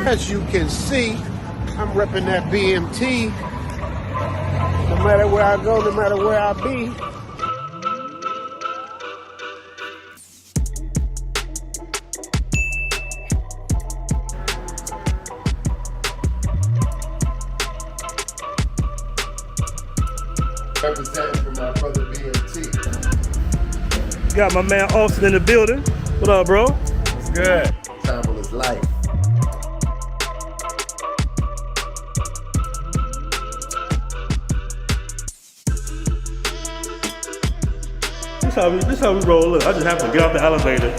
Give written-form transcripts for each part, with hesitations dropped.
As you can see, I'm repping that BMT. No matter where I go, no matter where I be. Representing for my brother BMT. Got my man Austin in the building. What up, bro? What's good? Travel is life. This how we roll. Look, I just happened to get off the elevator.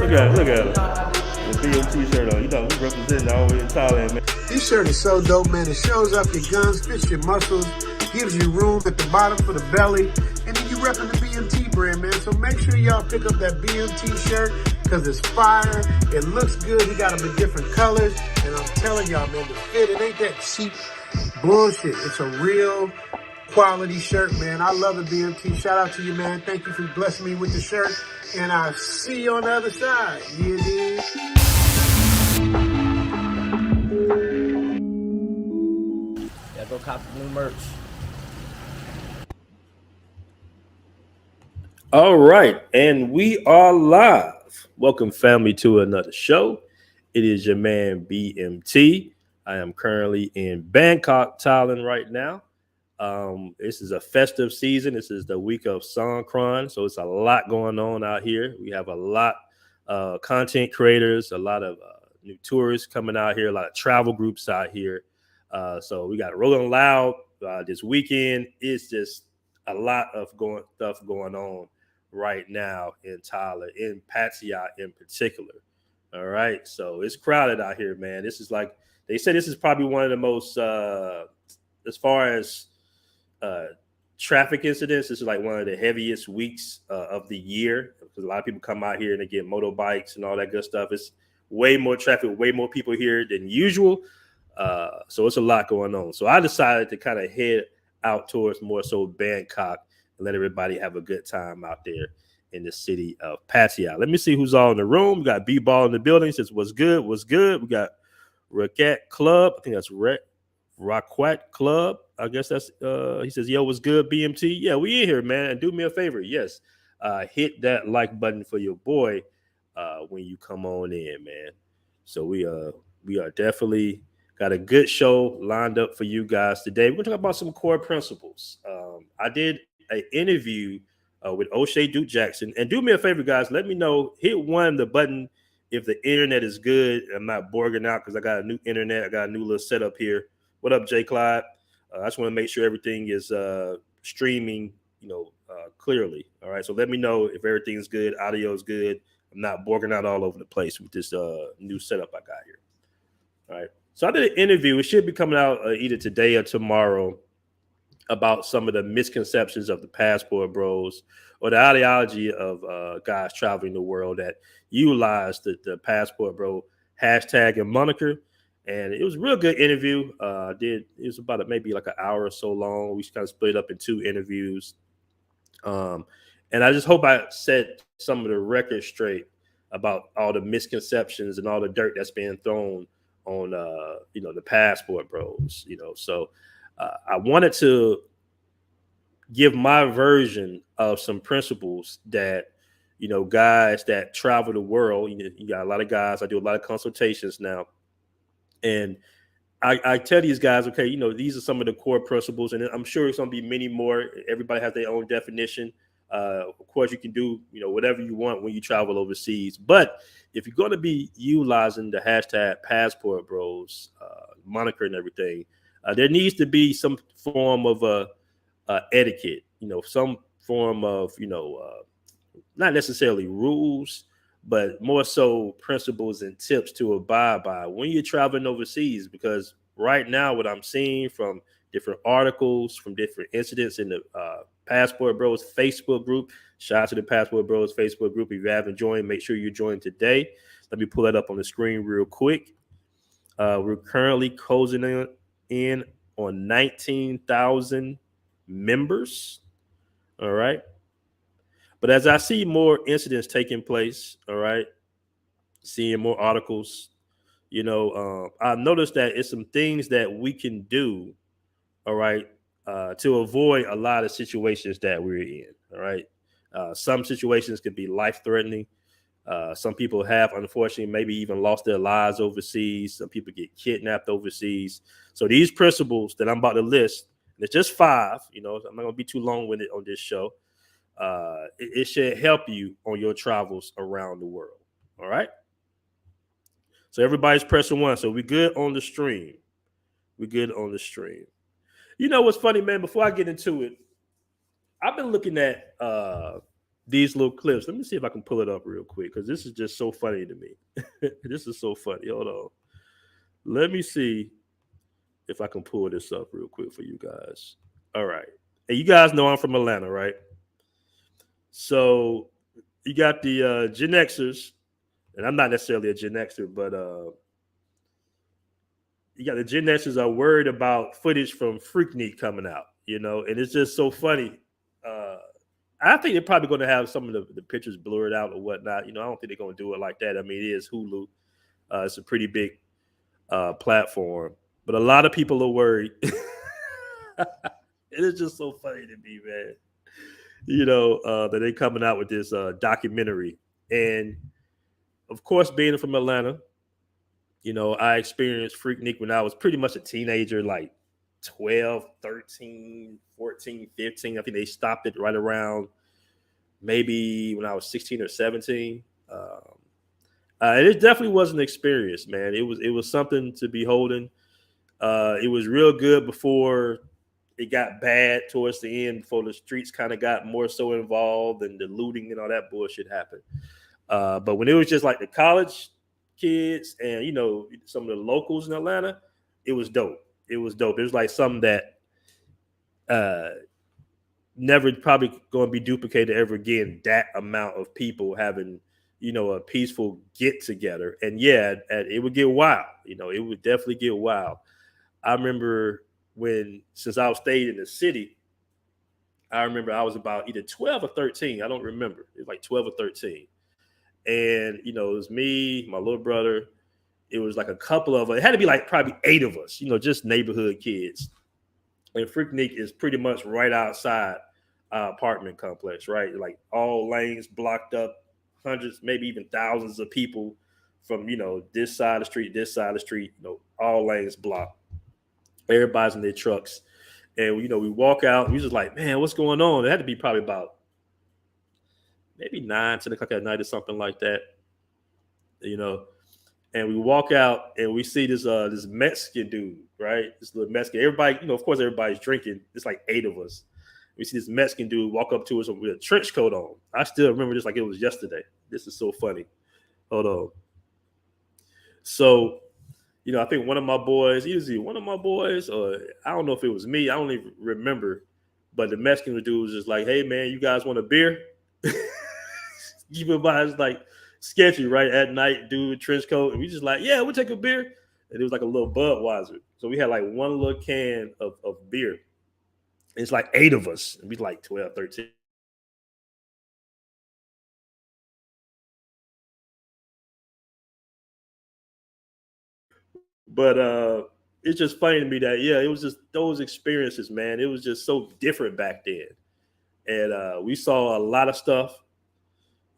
Look at it. The BMT shirt on. You know, we representing all the way in Thailand, man. This shirt is so dope, man. It shows off your guns, fits your muscles, gives you room at the bottom for the belly, and then you repping the BMT brand, man. So make sure y'all pick up that BMT shirt because it's fire. It looks good. He got them in different colors, and I'm telling y'all, man, the fit, it ain't that cheap bullshit. It's a real quality shirt, man. I love it, BMT. Shout out to you, man. Thank you for blessing me with the shirt, and I'll see you on the other side. You dig? Yeah, go cop the new merch. All right, and we are live. Welcome, family, to another show. It is your man BMT. I am currently in Bangkok, Thailand right now. This is a festive season. This is the week of Songkran, so it's a lot going on out here. We have a lot of content creators, a lot of new tourists coming out here, a lot of travel groups out here. So we got Rolling Loud this weekend. It's just a lot of stuff going on right now in Thailand, in Pattaya in particular. All right, so it's crowded out here, man. This is like they say, this is probably one of the most, as far as traffic incidents, this is like one of the heaviest weeks of the year because a lot of people come out here and they get motorbikes and all that good stuff. It's way more traffic, way more people here than usual. So it's a lot going on. So I decided to kind of head out towards more so Bangkok and let everybody have a good time out there in the city of Pattaya. Let me see who's all in the room. We got B-Ball in the building. He says, what's good? What's good? We got Raquette Club. I think that's Raquette Club. I guess that's he says, yo, what's good, BMT? Yeah, we in here, man. And do me a favor. Yes. Hit that like button for your boy when you come on in, man. So we are definitely got a good show lined up for you guys today. We're gonna talk about some core principles. I did an interview with O'Shea Duke Jackson. And do me a favor, guys. Let me know. Hit the button if the internet is good. I'm not borging out because I got a new internet. I got a new little setup here. What up, Jay Clyde? I just want to make sure everything is streaming, clearly. All right. So let me know if everything's good. Audio is good. I'm not borging out all over the place with this new setup I got here. All right. So I did an interview. It should be coming out either today or tomorrow about some of the misconceptions of the passport bros or the ideology of guys traveling the world that utilize the passport bro hashtag and moniker. And it was a real good interview. It was about maybe like an hour or so long. We kind of split it up in two interviews. And I just hope I set some of the record straight about all the misconceptions and all the dirt that's being thrown on, the passport bros, So I wanted to give my version of some principles that, guys that travel the world, you got a lot of guys. I do a lot of consultations now. And I tell these guys, okay, these are some of the core principles, and I'm sure it's going to be many more. Everybody has their own definition. Of course, you can do, whatever you want when you travel overseas. But if you're going to be utilizing the hashtag passport bros, moniker and everything, there needs to be some form of etiquette, some form of, not necessarily rules, but more so principles and tips to abide by when you're traveling overseas. Because right now, what I'm seeing from different articles, from different incidents in the Passport Bros Facebook group, shout out to the Passport Bros Facebook group. If you haven't joined, make sure you join today. Let me pull that up on the screen real quick. We're currently closing in on 19,000 members. All right. But as I see more incidents taking place, all right, seeing more articles, I noticed that it's some things that we can do, all right, to avoid a lot of situations that we're in, all right. Some situations could be life threatening. Some people have, unfortunately, maybe even lost their lives overseas. Some people get kidnapped overseas. So these principles that I'm about to list, and it's just 5. I'm not going to be too long-winded on this show. It should help you on your travels around the world. All right. So everybody's pressing 1. So we good on the stream. We good on the stream. You know what's funny, man? Before I get into it, I've been looking at these little clips. Let me see if I can pull it up real quick because this is just so funny to me. This is so funny. Hold on. Let me see if I can pull this up real quick for you guys. All right. And you guys know I'm from Atlanta, right? So you got the Gen Xers, and I'm not necessarily a Gen Xer, but you got the Gen Xers are worried about footage from Freaknik coming out, and it's just so funny. I think they're probably going to have some of the pictures blurred out or whatnot. I don't think they're going to do it like that. I mean, it is Hulu. It's a pretty big platform, but a lot of people are worried. It is just so funny to me, man. That they're coming out with this documentary. And of course, being from Atlanta, I experienced Freaknik when I was pretty much a teenager, like 12, 13, 14, 15. I think they stopped it right around maybe when I was 16 or 17. It definitely was an experience, man. It was something to beholding. It was real good before it got bad towards the end, before the streets kind of got more so involved and the looting and all that bullshit happened. But when it was just like the college kids and some of the locals in Atlanta, it was dope. It was dope. It was like something that never probably going to be duplicated ever again. That amount of people having a peaceful get together, and it would get wild. It would definitely get wild. I remember since I stayed in the city, I remember I was about either 12 or 13. I don't remember. It was like 12 or 13. And, it was me, my little brother. It was like a couple of us. It had to be like probably 8 of us, just neighborhood kids. And Freaknik is pretty much right outside our apartment complex, right? Like all lanes blocked up, hundreds, maybe even thousands of people from, this side of the street, all lanes blocked. Everybody's in their trucks. And, we walk out. We just like, man, what's going on? It had to be probably about maybe 9, 10 o'clock at night or something like that, And we walk out and we see this Mexican dude, right? This little Mexican. Everybody, of course, everybody's drinking. It's like 8 of us. We see this Mexican dude walk up to us with a trench coat on. I still remember this like it was yesterday. This is so funny. Hold on. So, I think one of my boys, or I don't know if it was me. I don't even remember. But the Mexican dude was just like, hey, man, you guys want a beer? Keep in mind, it's like sketchy, right? At night, dude, trench coat. And we just like, yeah, we'll take a beer. And it was like a little Budweiser. So we had like one little can of beer. It's like 8 of us. And we like 12, 13. But it's just funny to me that, it was just those experiences, man. It was just so different back then. And we saw a lot of stuff,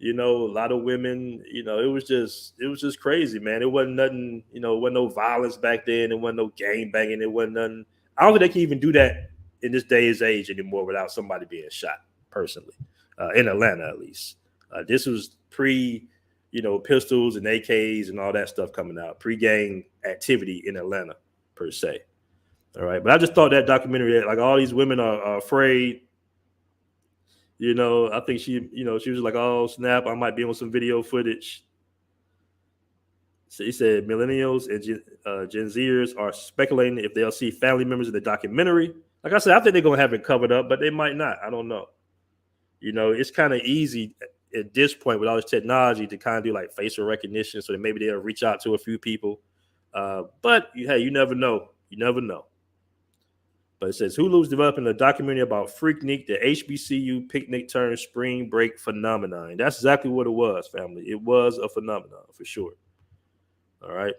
a lot of women, it was just crazy, man. It wasn't nothing, it wasn't no violence back then. It wasn't no gang banging. It wasn't nothing. I don't think they can even do that in this day's age anymore without somebody being shot, personally, in Atlanta, at least. This was pre, pistols and AKs and all that stuff coming out, pre-gang activity in Atlanta, per se. All right. But I just thought that documentary, like all these women are afraid. I think she was like, oh, snap, I might be on some video footage. So he said millennials and Gen Zers are speculating if they'll see family members in the documentary. Like I said, I think they're going to have it covered up, but they might not. I don't know. It's kind of easy at this point with all this technology to kind of do like facial recognition so that maybe they'll reach out to a few people. But hey, you never know. You never know. But it says Hulu's developing a documentary about Freaknik, the HBCU picnic turned spring break phenomenon. And that's exactly what it was, family. It was a phenomenon for sure. All right.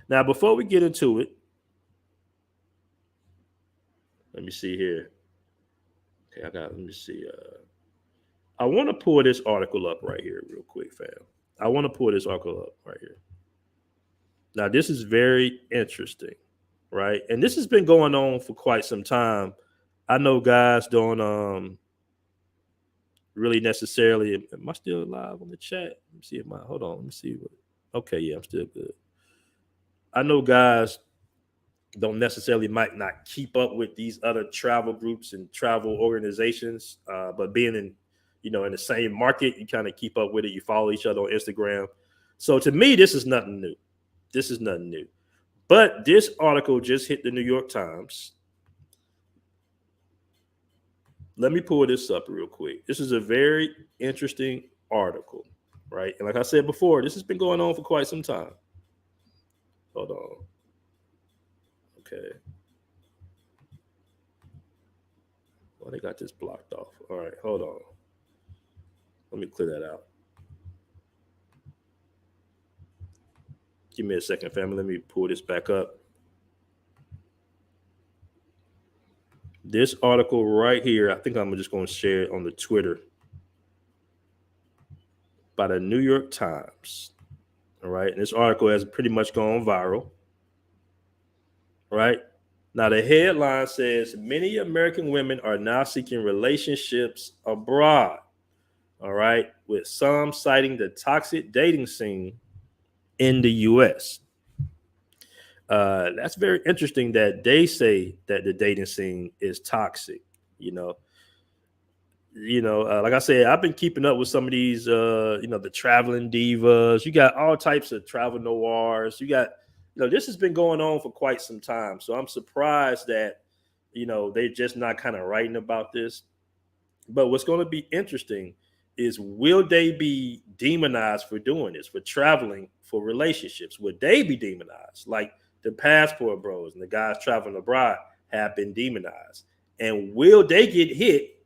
Now, before we get into it, let me see here. Okay, let me see. I want to pull this article up right here, real quick, fam. I want to pull this article up right here. Now, this is very interesting, right? And this has been going on for quite some time. I know guys don't really necessarily. Am I still live on the chat? Let me see if my hold on. Let me see. Okay, yeah, I'm still good. I know guys don't necessarily might not keep up with these other travel groups and travel organizations, but being in the same market, you kind of keep up with it. You follow each other on Instagram. So to me, this is nothing new. This is nothing new. But this article just hit the New York Times. Let me pull this up real quick. This is a very interesting article, right? And like I said before, this has been going on for quite some time. Hold on. Okay. Well, they got this blocked off. All right, hold on. Let me clear that out. Give me a second, family. Let me pull this back up. This article right here, I think I'm just going to share it on the Twitter by the New York Times. All right. And this article has pretty much gone viral. Right. Now, the headline says many American women are now seeking relationships abroad. All right. With some citing the toxic dating scene in the U.S. That's very interesting that they say that the dating scene is toxic. Like I said, I've been keeping up with some of these, the traveling divas. You got all types of travel noirs. You got, this has been going on for quite some time. So I'm surprised that, they're just not kind of writing about this. But what's going to be interesting is, will they be demonized for doing this, for traveling for relationships? Would they be demonized like the passport bros and the guys traveling abroad have been demonized? And will they get hit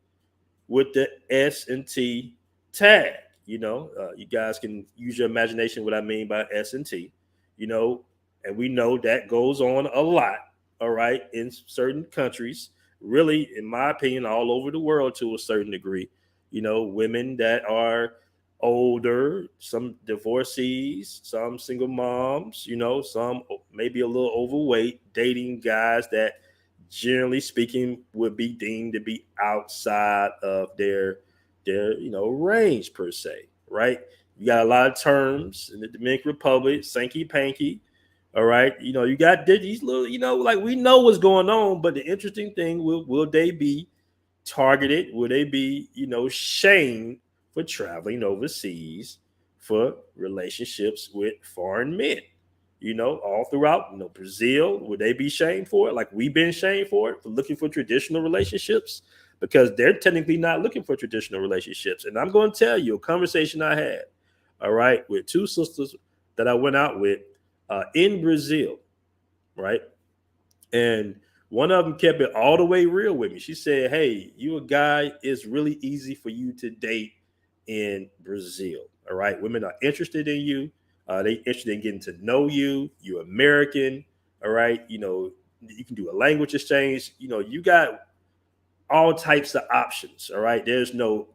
with the S&T tag? You guys can use your imagination what I mean by S&T, and we know that goes on a lot, all right, in certain countries, really, in my opinion, all over the world to a certain degree. Women that are older, some divorcees, some single moms, some maybe a little overweight, dating guys that generally speaking would be deemed to be outside of their range per se, right? You got a lot of terms in the Dominican Republic, Sankey Panky. All right. You got these little, like we know what's going on, but the interesting thing, will they be targeted? Will they be, shamed for traveling overseas for relationships with foreign men? All throughout, Brazil, would they be shamed for it? Like we've been shamed for it, for looking for traditional relationships, because they're technically not looking for traditional relationships. And I'm going to tell you a conversation I had, all right, with two sisters that I went out with in Brazil, right? And one of them kept it all the way real with me. She said, "Hey, you a guy, it's really easy for you to date in Brazil. All right. Women are interested in you. They interested in getting to know you. You're American. All right. You can do a language exchange. You got all types of options. All right. There's no,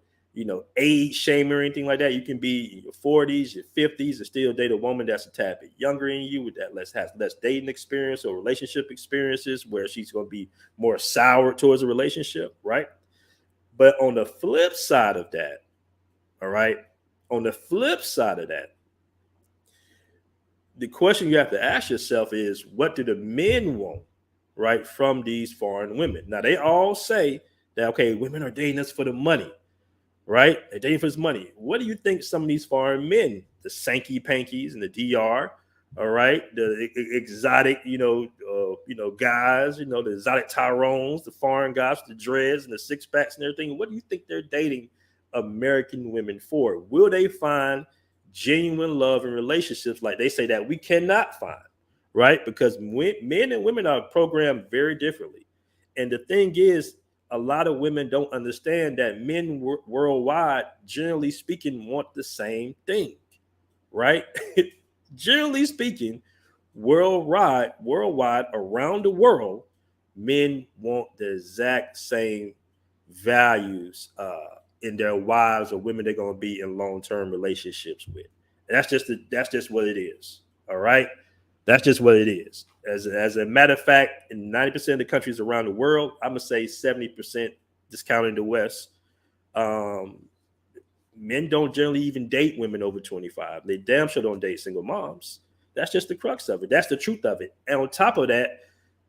age shame or anything like that. You can be in your 40s, your 50s, and still date a woman that's a tad bit younger than you, with that has less dating experience or relationship experiences, where she's going to be more sour towards a relationship. Right. But on the flip side of that, all right, on the flip side of that, the question you have to ask yourself is, what do the men want, right, from these foreign women? Now, they all say that, okay, women are dating us for the money, right? They're dating for this money. What do you think some of these foreign men, the Sankey Pankies and the DR, all right, the exotic, guys, the exotic Tyrones, the foreign guys, the dreads and the six packs and everything, what do you think they're dating American women for? Will they find genuine love and relationships like they say that we cannot find, right? Because men and women are programmed very differently. And the thing is, a lot of women don't understand that men worldwide, generally speaking, want the same thing, right? Generally speaking, worldwide, around the world, men want the exact same values in their wives or women they're going to be in long-term relationships with. And that's just what it is. All right, that's just what it is. As a matter of fact, in 90% of the countries around the world, I'm gonna say 70%, discounting the West. Um, Men don't generally even date women over 25. They damn sure don't date single moms. That's just the crux of it. That's the truth of it. And on top of that,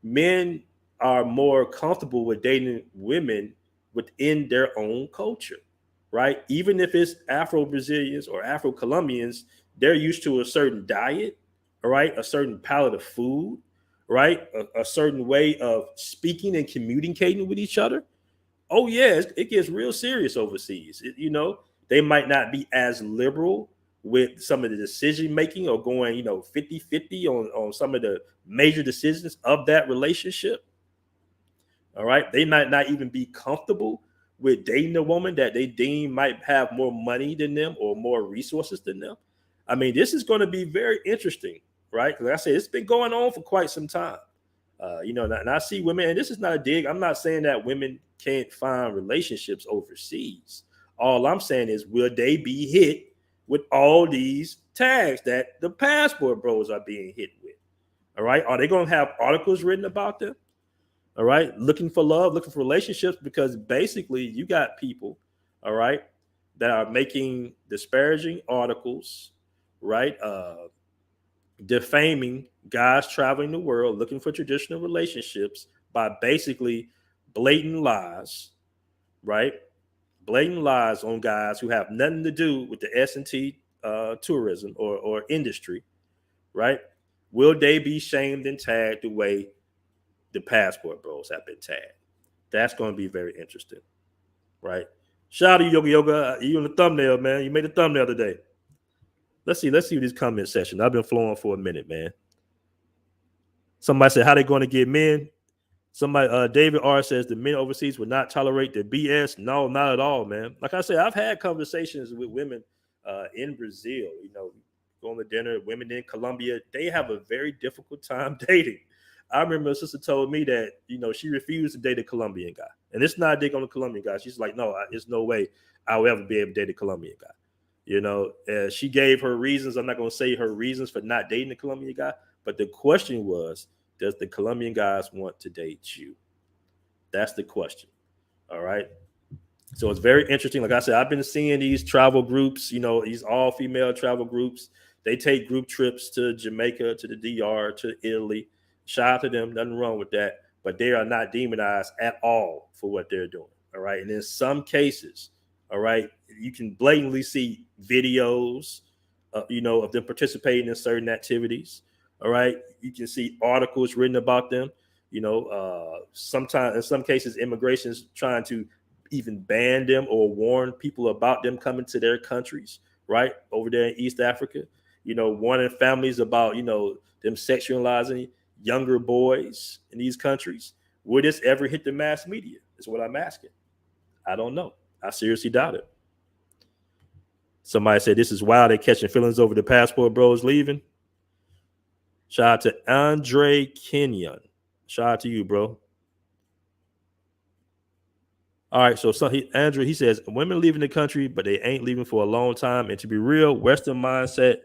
men are more comfortable with dating women within their own culture, right? Even if it's Afro Brazilians or Afro Colombians, they're used to a certain diet, all right, a certain palette of food, right, a certain way of speaking and communicating with each other. Oh yeah, it gets real serious overseas. They might not be as liberal with some of the decision making or going 50-50 on some of the major decisions of that relationship. All right, they might not even be comfortable with dating a woman that they deem might have more money than them or more resources than them. I mean, this is going to be very interesting, right? Because like I said, it's been going on for quite some time. And I see women, and this is not a dig. I'm not saying that women can't find relationships overseas. All I'm saying is, will they be hit with all these tags that the passport bros are being hit with? All right. Are they going to have articles written about them? All right. Looking for love, looking for relationships, because basically you got people, all right, that are making disparaging articles, right? Defaming guys traveling the world looking for traditional relationships by basically blatant lies, right? Blatant lies on guys who have nothing to do with the S&T tourism or industry, right? Will they be shamed and tagged the way the passport bros have been tagged? That's going to be very interesting, right? Shout out to Yoga Yoga. You in the thumbnail, man. You made the thumbnail today. Let's see this comment section. I've been flowing for a minute, man. Somebody said, how they going to get men? Somebody, David R says the men overseas would not tolerate the BS. No, not at all, man. Like I said, I've had conversations with women in Brazil, going to dinner, women in Colombia. They have a very difficult time dating. I remember a sister told me that, she refused to date a Colombian guy. And it's not a dig on the Colombian guy. She's like, no, there's no way I will ever be able to date a Colombian guy. She gave her reasons. I'm not going to say her reasons for not dating a Colombian guy. But the question was, does the Colombian guys want to date you? That's the question. All right. So it's very interesting. Like I said, I've been seeing these travel groups, these all-female travel groups. They take group trips to Jamaica, to the DR, to Italy. Shout out to them. Nothing wrong with that. But they are not demonized at all for what they're doing. All right. And in some cases, all right, you can blatantly see videos, of them participating in certain activities. All right. You can see articles written about them. Sometimes in some cases, immigration's trying to even ban them or warn people about them coming to their countries, right? Over there in East Africa, warning families about, them sexualizing younger boys in these countries. Will this ever hit the mass media? Is what I'm asking. I don't know. I seriously doubt it. Somebody said, this is wild. They're catching feelings over the passport bros leaving. Shout out to Andre Kenyon. Shout out to you, bro. All right, so Andrew, he says, women leaving the country, but they ain't leaving for a long time. And to be real, Western mindset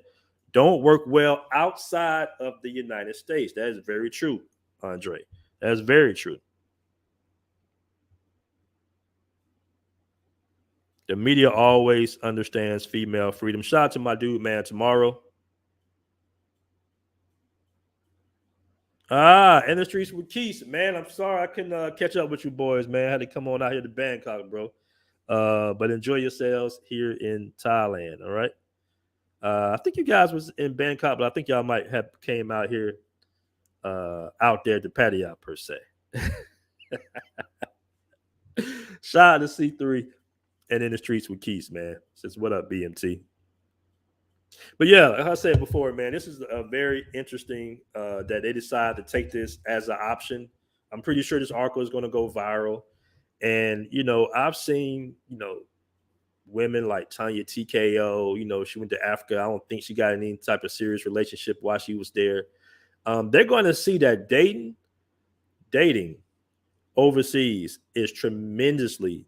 don't work well outside of the United States. That is very true, Andre. That's very true. The media always understands female freedom. Shout out to my dude, man, tomorrow. In the streets with Keith, man. I'm sorry I couldn't catch up with you boys, man. I had to come on out here to Bangkok, bro. But enjoy yourselves here in Thailand, all right? I think you guys was in Bangkok, but I think y'all might have came out here out there to patio per se. Shout out to C3 and in the streets with Keith, man. Says, what up, BMT? But yeah, like I said before, man, this is a very interesting that they decided to take this as an option. I'm pretty sure this article is going to go viral. And, I've seen, women like Tanya TKO, she went to Africa. I don't think she got any type of serious relationship while she was there. they're going to see that dating overseas is tremendously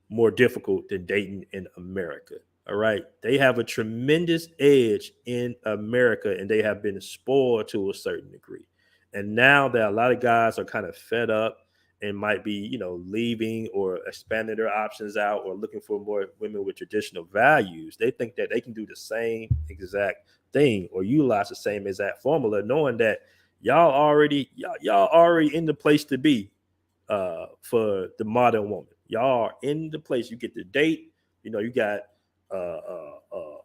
more difficult than dating in America. All right. They have a tremendous edge in America and they have been spoiled to a certain degree. And now that a lot of guys are kind of fed up and might be, leaving or expanding their options out or looking for more women with traditional values, they think that they can do the same exact thing or utilize the same exact formula, knowing that y'all already in the place to be for the modern woman. Y'all are in the place. You get the date. You got uh, uh, uh,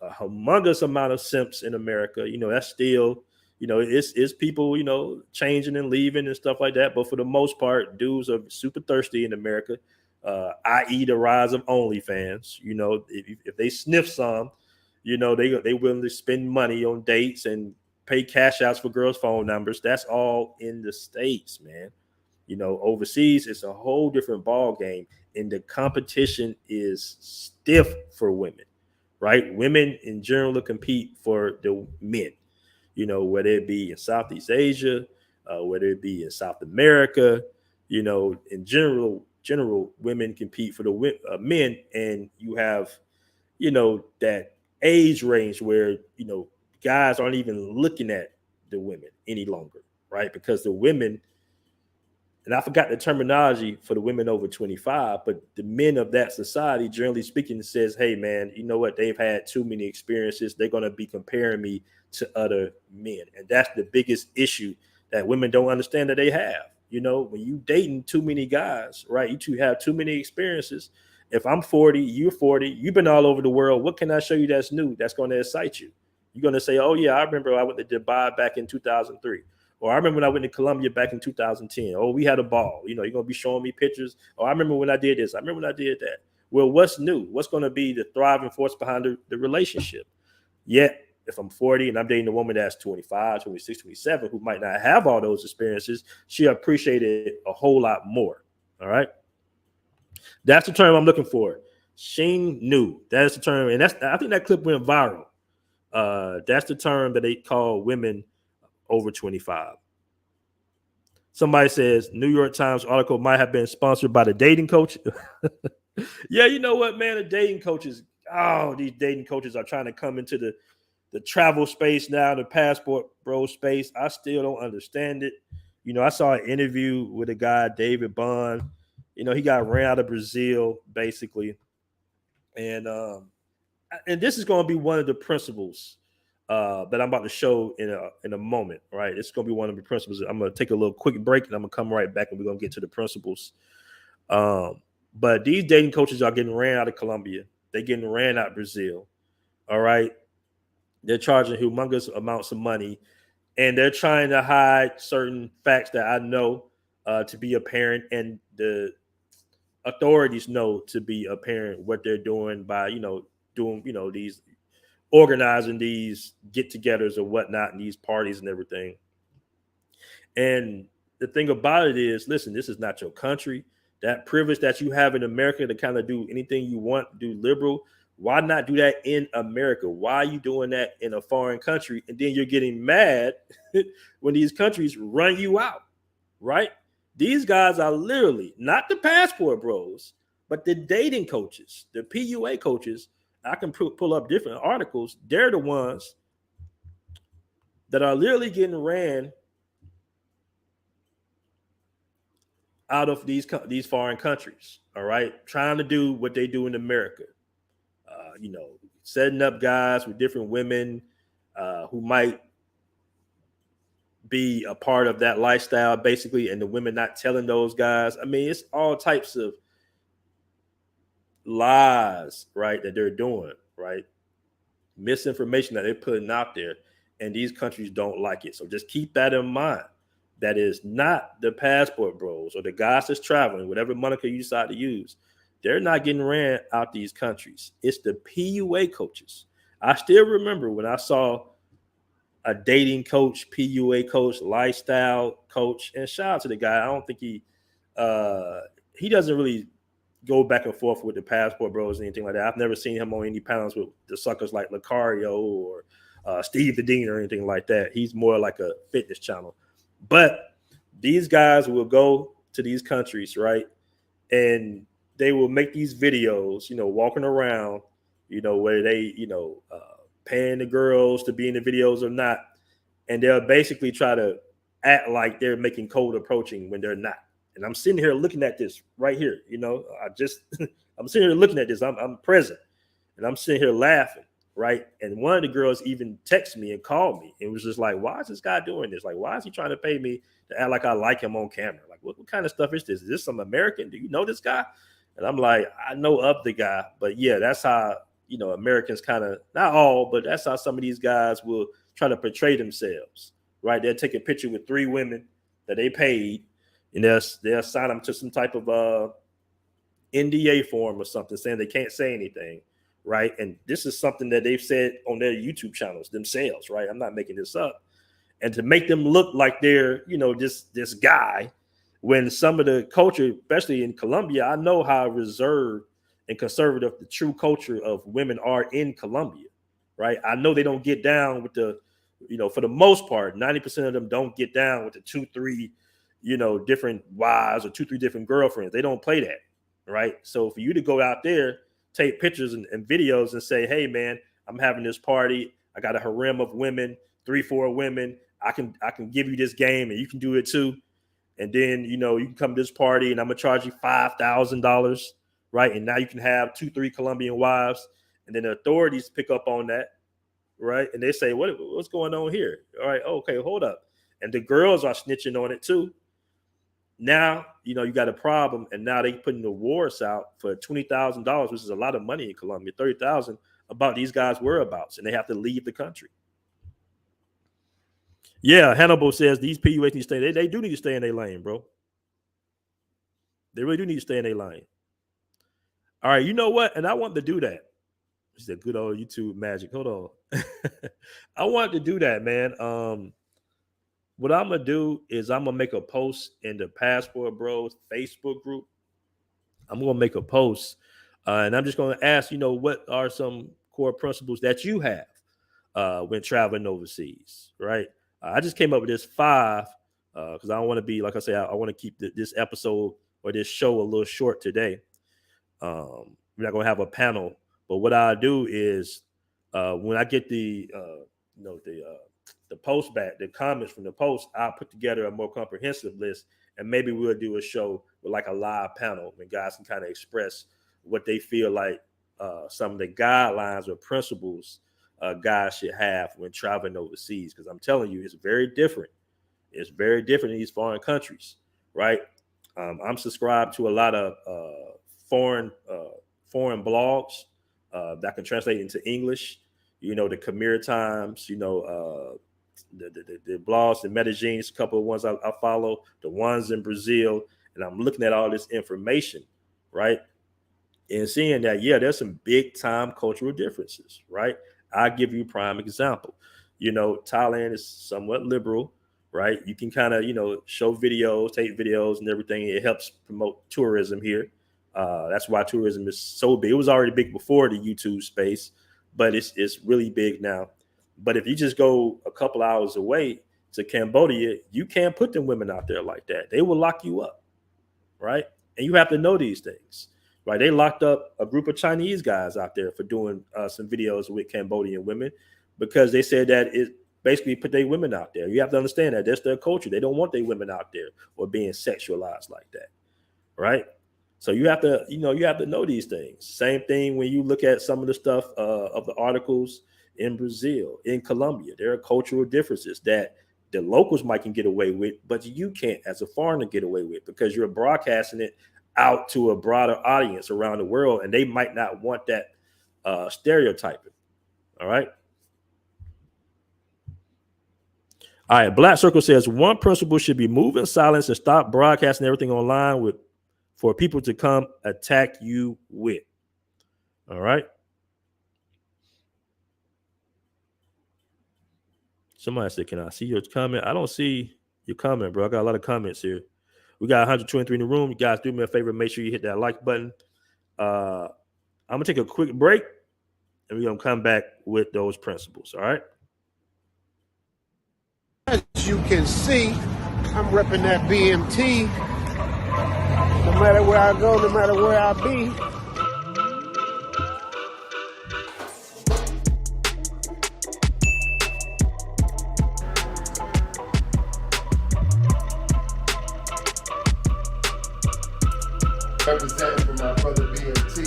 a humongous amount of simps in America. That's still, it's people, changing and leaving and stuff like that. But for the most part, dudes are super thirsty in America, i.e. the rise of OnlyFans. If they sniff some, they willing to spend money on dates and pay cash outs for girls' phone numbers. That's all in the States, man. Overseas, it's a whole different ball game, and the competition is stiff for women, right? Women in general compete for the men, whether it be in Southeast Asia, whether it be in South America, in general, women compete for the men, and you have, that age range where, guys aren't even looking at the women any longer, right? Because the women, and I forgot the terminology for the women over 25, but the men of that society, generally speaking, says, hey, man, you know what? They've had too many experiences. They're going to be comparing me to other men. And that's the biggest issue that women don't understand that they have. When you dating too many guys, right? You two have too many experiences. If I'm 40, you're 40, you've been all over the world. What can I show you that's new that's going to excite you? You're going to say, oh, yeah, I remember I went to Dubai back in 2003. Or I remember when I went to Colombia back in 2010. Oh, we had a ball. You're going to be showing me pictures. Oh, I remember when I did this. I remember when I did that. Well, what's new? What's going to be the thriving force behind the relationship? Yet, if I'm 40 and I'm dating a woman that's 25, 26, 27, who might not have all those experiences, she'll appreciate it a whole lot more. All right? That's the term I'm looking for. Shing Nu. That's the term. And I think that clip went viral. That's the term that they call women over 25. Somebody says New York Times article might have been sponsored by the dating coach. Yeah, you know what, man? The dating coaches, these dating coaches are trying to come into the travel space now, the passport bro space. I still don't understand it. I saw an interview with a guy, David Bond. He got ran out of Brazil, basically. And this is going to be one of the principles that I'm about to show in a moment, right? It's going to be one of the principles. I'm going to take a little quick break and I'm going to come right back and we're going to get to the principles. But these dating coaches are getting ran out of Colombia. They're getting ran out of Brazil. All right. They're charging humongous amounts of money and they're trying to hide certain facts that I know to be apparent, and the authorities know to be apparent what they're doing by, doing, these organizing these get-togethers or whatnot and these parties and everything. And the thing about it is, listen, this is not your country. That privilege that you have in America to kind of do anything you want, do liberal, why not do that in America? Why are you doing that in a foreign country? And then you're getting mad when these countries run you out, right? These guys are literally not the passport bros, but the dating coaches, the PUA coaches. I can pull up different articles. They're the ones that are literally getting ran out of these foreign countries. All right, trying to do what they do in America. Setting up guys with different women who might be a part of that lifestyle, basically, and the women not telling those guys. I mean, it's all types of lies, right, that they're doing, right? Misinformation that they're putting out there, and these countries don't like it. So just keep that in mind. That is not the passport bros or the guys that's traveling, whatever moniker you decide to use. They're not getting ran out these countries. It's the PUA coaches. I still remember when I saw a dating coach, PUA coach, lifestyle coach, and shout out to the guy. I don't think he doesn't really go back and forth with the passport bros or anything like that. I've never seen him on any panels with the suckers like Lucario Steve the Dean or anything like that. He's more like a fitness channel. But these guys will go to these countries, right? And they will make these videos, walking around, where they, paying the girls to be in the videos or not. And they'll basically try to act like they're making cold approaching when they're not. And I'm sitting here looking at this right here. I'm sitting here looking at this. I'm present. And I'm sitting here laughing, right? And one of the girls even texted me and called me. It was just like, why is this guy doing this? Like, why is he trying to pay me to act like I like him on camera? Like, what kind of stuff is this? Is this some American? Do you know this guy? And I'm like, I know of the guy. But yeah, that's how, Americans kind of, not all, but that's how some of these guys will try to portray themselves, right? They'll take a picture with 3 women that they paid, and they'll sign them to some type of NDA form or something saying they can't say anything, right? And this is something that they've said on their YouTube channels themselves, right? I'm not making this up. And to make them look like they're, this guy, when some of the culture, especially in Colombia, I know how reserved and conservative the true culture of women are in Colombia, right? I know they don't get down with the, for the most part, 90% of them don't get down with the 2-3, different wives or 2-3 different girlfriends. They don't play that, right? So for you to go out there, take pictures and videos and say, hey man, I'm having this party. I got a harem of women, 3-4 women. I can give you this game and you can do it too. And then, you can come to this party and I'm gonna charge you $5,000, right? And now you can have 2-3 Colombian wives. And then the authorities pick up on that, right? And they say, what's going on here? All right, okay, hold up. And the girls are snitching on it too. Now, you got a problem, and now they putting the awards out for $20,000, which is a lot of money in Colombia, $30,000, about these guys' whereabouts, and they have to leave the country. Yeah, Hannibal says these PUAs need to stay. They do need to stay in their lane, bro. They really do need to stay in their lane. All right, you know what? And I want to do that. It's a good old YouTube magic. Hold on. I want to do that, man. What I'm gonna do is I'm gonna make a post in the Passport Bros Facebook group. I'm gonna make a post, and I'm just gonna ask, what are some core principles that you have when traveling overseas, right? I just came up with this 5 because I don't want to be, like I say, I want to keep this episode or this show a little short today. We're not gonna have a panel, but what I'll do is when I get the post back, the comments from the post, I'll put together a more comprehensive list, and maybe we'll do a show with like a live panel and guys can kind of express what they feel like some of the guidelines or principles guys should have when traveling overseas. Because I'm telling you, it's very different. It's very different in these foreign countries, right? I'm subscribed to a lot of foreign blogs that can translate into English. The Khmer Times, the blogs, the Medellin, a couple of ones I follow, the ones in Brazil, and I'm looking at all this information, right? And seeing that, yeah, there's some big time cultural differences, right? I'll give you a prime example. Thailand is somewhat liberal, right? You can kind of, show videos, take videos and everything. It helps promote tourism here. That's why tourism is so big. It was already big before the YouTube space, but it's really big now. But if you just go a couple hours away to Cambodia, you can't put them women out there like that. They will lock you up, right? And you have to know these things, right? They locked up a group of Chinese guys out there for doing some videos with Cambodian women because they said that it basically put their women out there. You have to understand that that's their culture. They don't want their women out there or being sexualized like that, right? So you have to, you have to know these things. Same thing when you look at some of the stuff of the articles in Brazil, in Colombia. There are cultural differences that the locals might can get away with, but you can't as a foreigner get away with because you're broadcasting it out to a broader audience around the world, and they might not want that stereotyping. All right. All right. Black Circle says one principle should be move in silence and stop broadcasting everything online for people to come attack you with. All right. Somebody said, can I see your comment? I don't see your comment, bro. I got a lot of comments here. We got 123 in the room. You guys do me a favor. Make sure you hit that like button. I'm going to take a quick break, and we're going to come back with those principles. All right. You can see I'm repping that BMT. No matter where I go, no matter where I be. Representing for my brother BMT.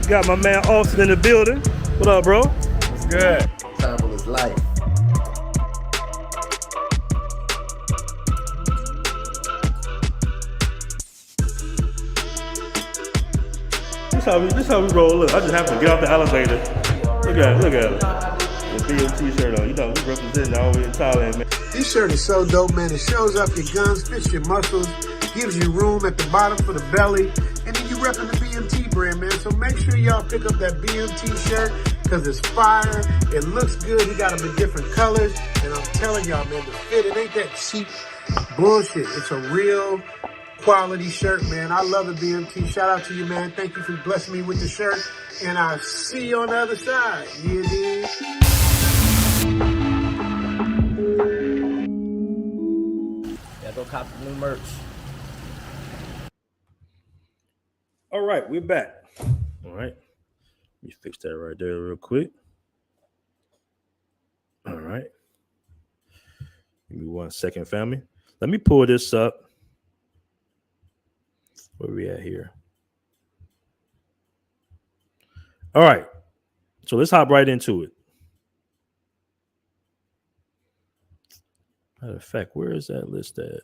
Got my man Austin in the building. What up, bro? What's good? Travel is life. This how we roll. Look, I just have to get off the elevator. Look at it. The BMT shirt on. You know, we representing all the way in Thailand, man. This shirt is so dope, man. It shows up your guns, fits your muscles, gives you room at the bottom for the belly, and then you repping the BMT brand, man. So make sure y'all pick up that BMT shirt because it's fire. It looks good. We got them in different colors, and I'm telling y'all, man, the fit, it ain't that cheap bullshit. It's a real quality shirt, man. I love it, BMT. Shout out to you, man. Thank you for blessing me with the shirt, and I'll see you on the other side. Yeah, dude. Yeah, go cop the new merch. All right, we're back. All right. Let me fix that right there real quick. All right. Give me 1 second, family. Let me pull this up. Where we at here? All right. So let's hop right into it. Matter of fact, where is that list at?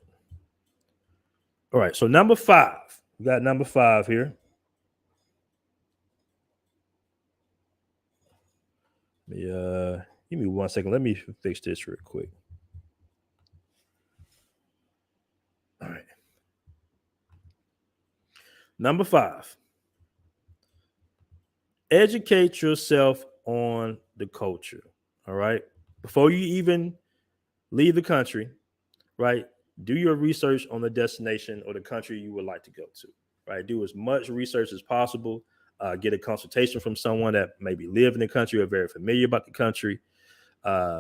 All right. So number 5. We got number 5 here. Give me 1 second. Let me fix this real quick. All right. Number 5. Educate yourself on the culture. All right. Before you even leave the country, right? Do your research on the destination or the country you would like to go to. Right. Do as much research as possible. Get a consultation from someone that maybe live in the country or very familiar about the country.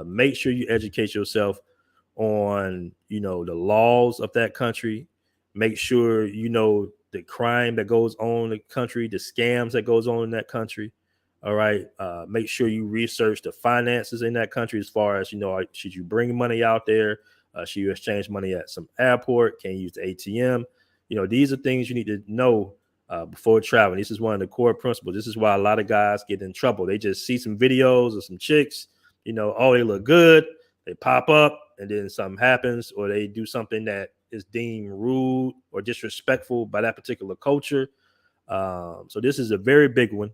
Make sure you educate yourself on, the laws of that country. Make sure you know the crime that goes on in the country, the scams that goes on in that country. All right. Make sure you research the finances in that country as far as, should you bring money out there? Should you exchange money at some airport? Can you use the ATM? These are things you need to know before traveling. This is one of the core principles. This is why a lot of guys get in trouble. They just see some videos of some chicks, oh, they look good. They pop up and then something happens, or they do something that is deemed rude or disrespectful by that particular culture. So this is a very big one.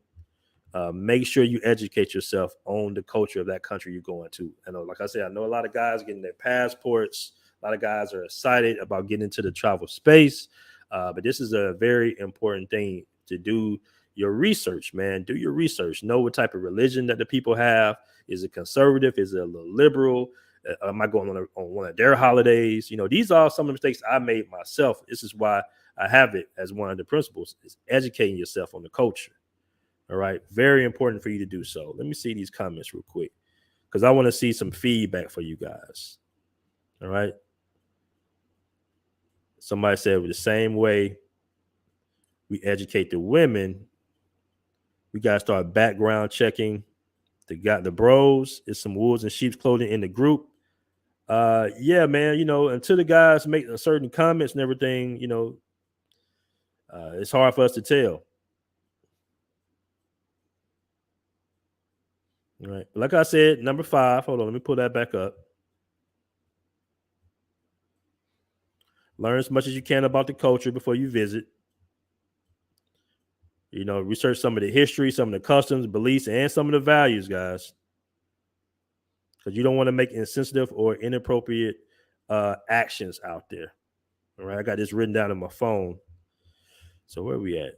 Make sure you educate yourself on the culture of that country you're going to. Like I said, I know a lot of guys getting their passports. A lot of guys are excited about getting into the travel space. But this is a very important thing to do your research, man. Do your research. Know what type of religion that the people have. Is it conservative? Is it a little liberal? Am I going on one of their holidays? These are some of the mistakes I made myself. This is why I have it as one of the principles, is educating yourself on the culture. All right. Very important for you to do so. Let me see these comments real quick because I want to see some feedback for you guys. All right. Somebody said the same way we educate the women, we got to start background checking the bros. It's some wolves and sheep's clothing in the group. Yeah, man, until the guys make certain comments and everything, it's hard for us to tell. All right. Like I said, number 5. Hold on. Let me pull that back up. Learn as much as you can about the culture before you visit. Research some of the history, some of the customs, beliefs, and some of the values, guys. Because you don't want to make insensitive or inappropriate actions out there. All right. I got this written down on my phone. So where are we at?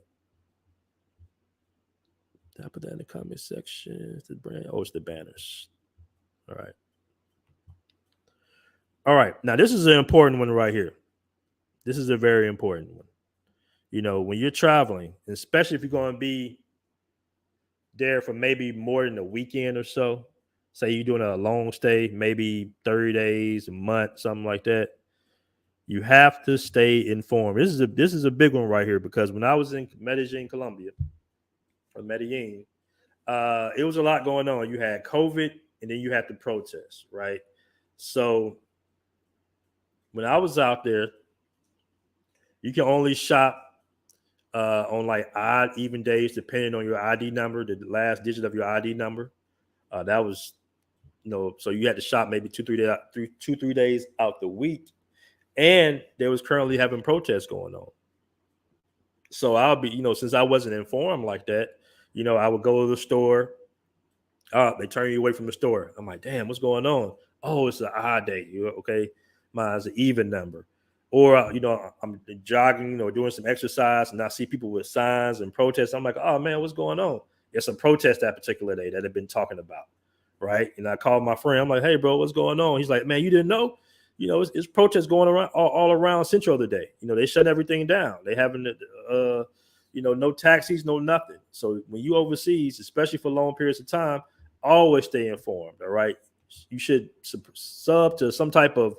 Did I put that in the comment section? It's the brand. Oh, it's the banners. All right. All right. Now, this is an important one right here. This is a very important one. When you're traveling, especially if you're going to be there for maybe more than a weekend or so, say you're doing a long stay, maybe 30 days, a month, something like that, you have to stay informed. This is a big one right here, because when I was in Medellin, Colombia, or Medellin, it was a lot going on. You had COVID, and then you had the protests, right? So when I was out there, you can only shop on like odd, even days, depending on your ID number, the last digit of your ID number. That was, so you had to shop maybe 2-3 days out the week, and there was currently having protests going on. So I'll be, since I wasn't informed like that, I would go to the store. They turn you away from the store. I'm like, damn, what's going on? Oh, it's an odd day. Okay, mine's an even number. Or I'm jogging or doing some exercise, and I see people with signs and protests. I'm like, oh man, what's going on? It's a protest that particular day that I've been talking about, right? And I called my friend. I'm like, hey bro, what's going on? He's like, man, you didn't know? It's protests going around all around Central today. They shut everything down. They having no taxis, no nothing. So when you overseas, especially for long periods of time, always stay informed. All right, you should sub to some type of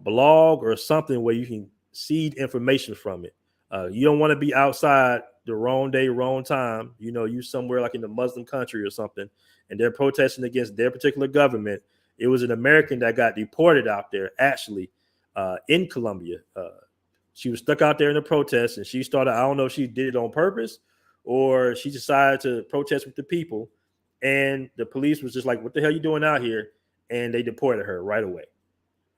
blog or something where you can seed information from it. You don't want to be outside the wrong day, wrong time. You somewhere like in the Muslim country or something, and they're protesting against their particular government. It was an American that got deported out there, actually, in Colombia. She was stuck out there in the protest, and she started, I don't know if she did it on purpose or she decided to protest with the people. And the police was just like, what the hell are you doing out here? And they deported her right away.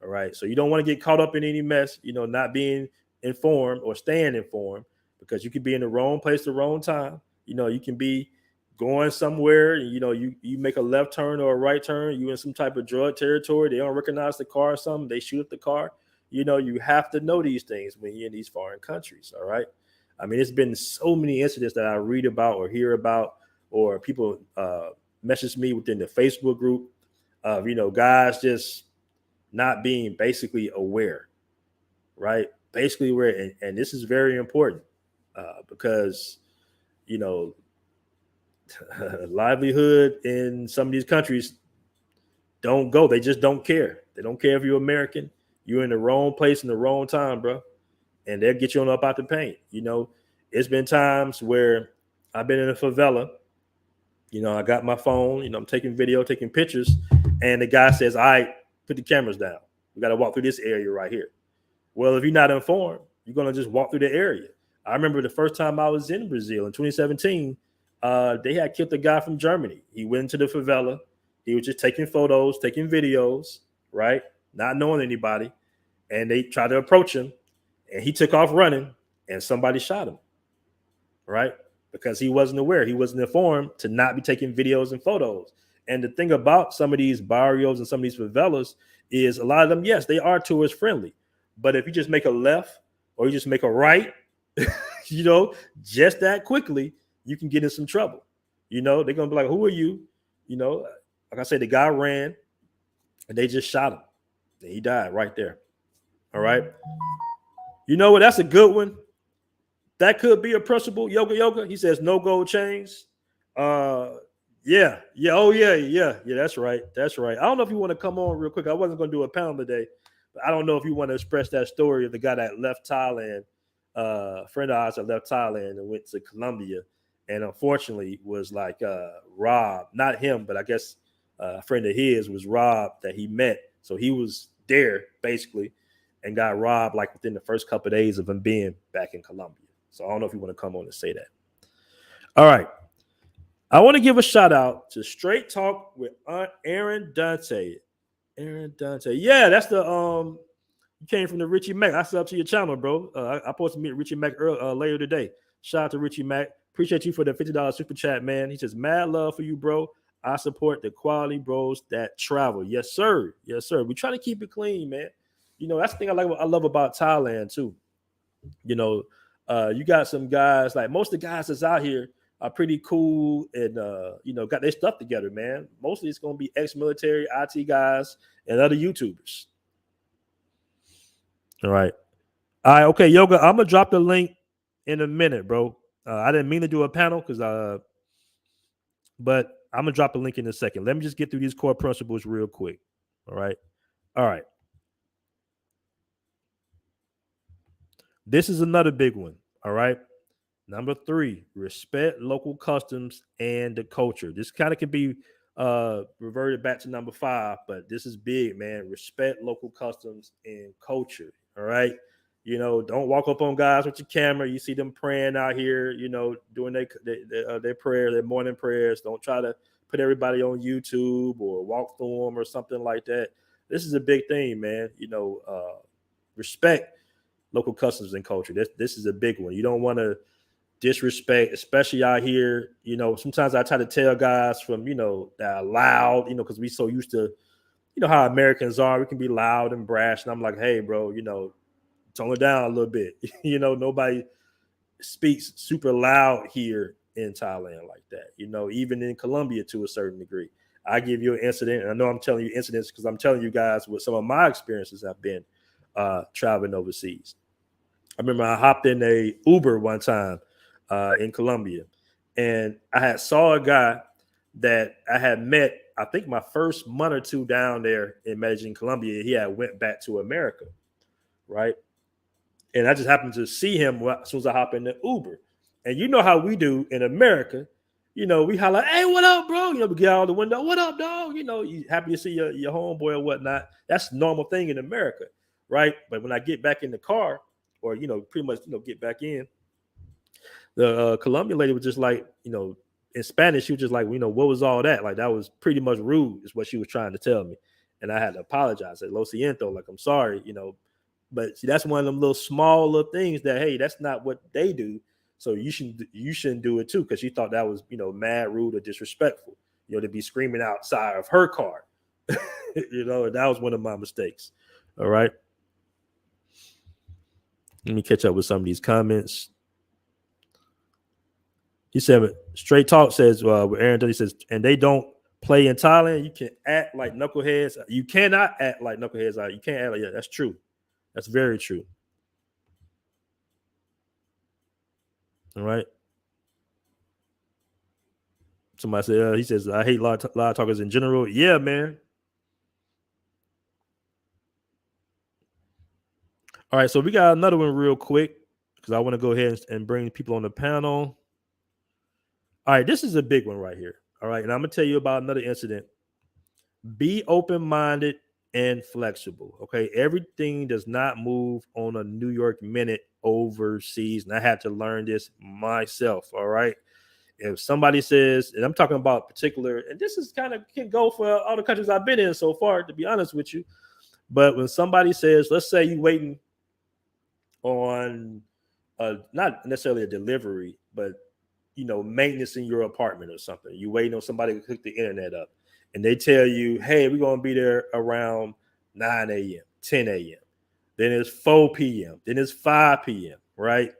All right. So you don't want to get caught up in any mess, not being informed or staying informed, because you could be in the wrong place at the wrong time. You can be going somewhere and, you make a left turn or a right turn. You in some type of drug territory. They don't recognize the car or something. They shoot up the car. You have to know these things when you're in these foreign countries. All right. I mean, it's been so many incidents that I read about or hear about, or people message me within the Facebook group of, guys just not being basically aware, right? Basically aware. And this is very important because, livelihood in some of these countries don't go. They just don't care. They don't care if you're American. You're in the wrong place in the wrong time, bro. And they'll get you on up out the paint. It's been times where I've been in a favela. I got my phone, I'm taking video, taking pictures. And the guy says, all right, put the cameras down. We got to walk through this area right here. Well, if you're not informed, you're going to just walk through the area. I remember the first time I was in Brazil in 2017, they had killed a guy from Germany. He went into the favela. He was just taking photos, taking videos, right? Not knowing anybody. And they tried to approach him, and he took off running, and somebody shot him, right? Because he wasn't aware. He wasn't informed to not be taking videos and photos. And the thing about some of these barrios and some of these favelas is a lot of them, yes, they are tourist friendly. But if you just make a left or you just make a right, just that quickly, you can get in some trouble. They're going to be like, who are you? Like I said, the guy ran and they just shot him. And he died right there. All right. You know what? That's a good one. That could be a principle. Yoga. He says no gold chains. Yeah. Oh, yeah. That's right. I don't know if you want to come on real quick. I wasn't going to do a panel today, but I don't know if you want to express that story of the guy that left Thailand, a friend of ours that left Thailand and went to Colombia, and unfortunately was like robbed. Not him, but I guess a friend of his was robbed that he met. So he was there basically and got robbed like within the first couple of days of him being back in Colombia. So I don't know if you want to come on and say that. All right. I want to give a shout out to Straight Talk with Aunt Aaron Dante. Yeah, that's the you came from the Richie Mack. I sub to your channel, bro. I supposed to meet Richie Mack later today. Shout out to Richie Mack. Appreciate you for the $50 super chat, man. He says, mad love for you, bro. I support the quality bros that travel. Yes, sir. We try to keep it clean, man. That's the thing I love about Thailand too. You got some guys, like most of the guys that's out here are pretty cool and got their stuff together, man. Mostly it's gonna be ex-military, IT guys, and other YouTubers. All right. Okay, Yoga. I'm gonna drop the link in a minute, bro. I didn't mean to do a panel but I'm gonna drop a link in a second. Let me just get through these core principles real quick. All right. This is another big one. All right. Number 3, respect local customs and the culture. This kind of can be reverted back to number 5, but this is big, man. Respect local customs and culture. All right. Don't walk up on guys with your camera. You see them praying out here, doing their prayer, their morning prayers. Don't try to put everybody on YouTube or walk through them or something like that. This is a big thing, man. Respect local customs and culture. This is a big one. You don't want to disrespect, especially out here. Sometimes I try to tell guys from, that are loud, because we so used to, how Americans are. We can be loud and brash. And I'm like, hey, bro, tone it down a little bit. Nobody speaks super loud here in Thailand like that. Even in Colombia to a certain degree. I give you an incident, and I know I'm telling you incidents because I'm telling you guys what some of my experiences have been traveling overseas. I remember I hopped in a Uber one time in Colombia, and I had saw a guy that I had met, I think my first month or two down there in Medellin, Colombia. He had went back to America, right? And I just happened to see him as soon as I hop in the Uber. And you know how we do in America, we holler, hey, what up, bro? We get out the window, what up, dog? You happy to see your homeboy or whatnot. That's a normal thing in America, right? But when I get back in the car, or pretty much get back in, the Colombian lady was just like, in Spanish, she was just like, what was all that? Like, that was pretty much rude, is what she was trying to tell me. And I had to apologize. I said, lo siento, like, I'm sorry, But see, that's one of them small little things that, hey, that's not what they do. So you shouldn't do it too, because she thought that was, mad, rude, or disrespectful, to be screaming outside of her car. That was one of my mistakes. All right. Let me catch up with some of these comments. He said, Straight Talk says, Aaron Dudley says, and they don't play in Thailand. You can act like knuckleheads. You cannot act like knuckleheads. You can't act like that. That's true. That's very true. All right. Somebody said, he says, I hate loud talkers in general. Yeah, man. All right. So we got another one real quick, because I want to go ahead and bring people on the panel. All right. This is a big one right here. All right. And I'm going to tell you about another incident. Be open-minded and flexible. Okay. Everything does not move on a New York minute overseas. And I had to learn this myself. All right. If somebody says, and I'm talking about particular, and this is kind of can go for all the countries I've been in so far, to be honest with you. But when somebody says, let's say you're waiting on not necessarily a delivery, but maintenance in your apartment or something. You're waiting on somebody to hook the internet up. And they tell you, hey, we're going to be there around 9 a.m., 10 a.m. Then it's 4 p.m. Then it's 5 p.m., right?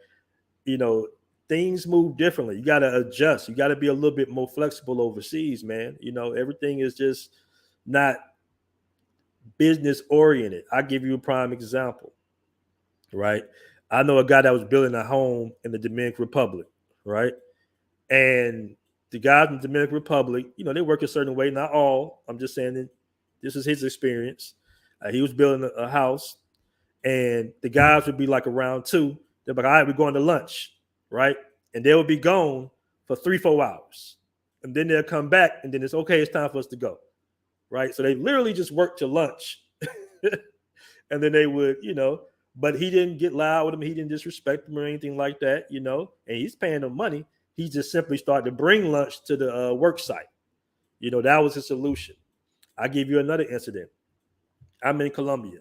Things move differently. You got to adjust. You got to be a little bit more flexible overseas, man. Everything is just not business oriented. I'll give you a prime example, right? I know a guy that was building a home in the Dominican Republic, right? And the guys in the Dominican Republic, they work a certain way. Not all. I'm just saying that this is his experience. He was building a house, and the guys would be like around 2. They're like, all right, we're going to lunch, right? And they would be gone for 3-4 hours. And then they'll come back, and then it's okay, it's time for us to go, right? So they literally just worked to lunch. And then they would, but he didn't get loud with him. He didn't disrespect him or anything like that, and he's paying them money. He just simply started to bring lunch to the work site. That was his solution. I'll give you another incident. I'm in Colombia.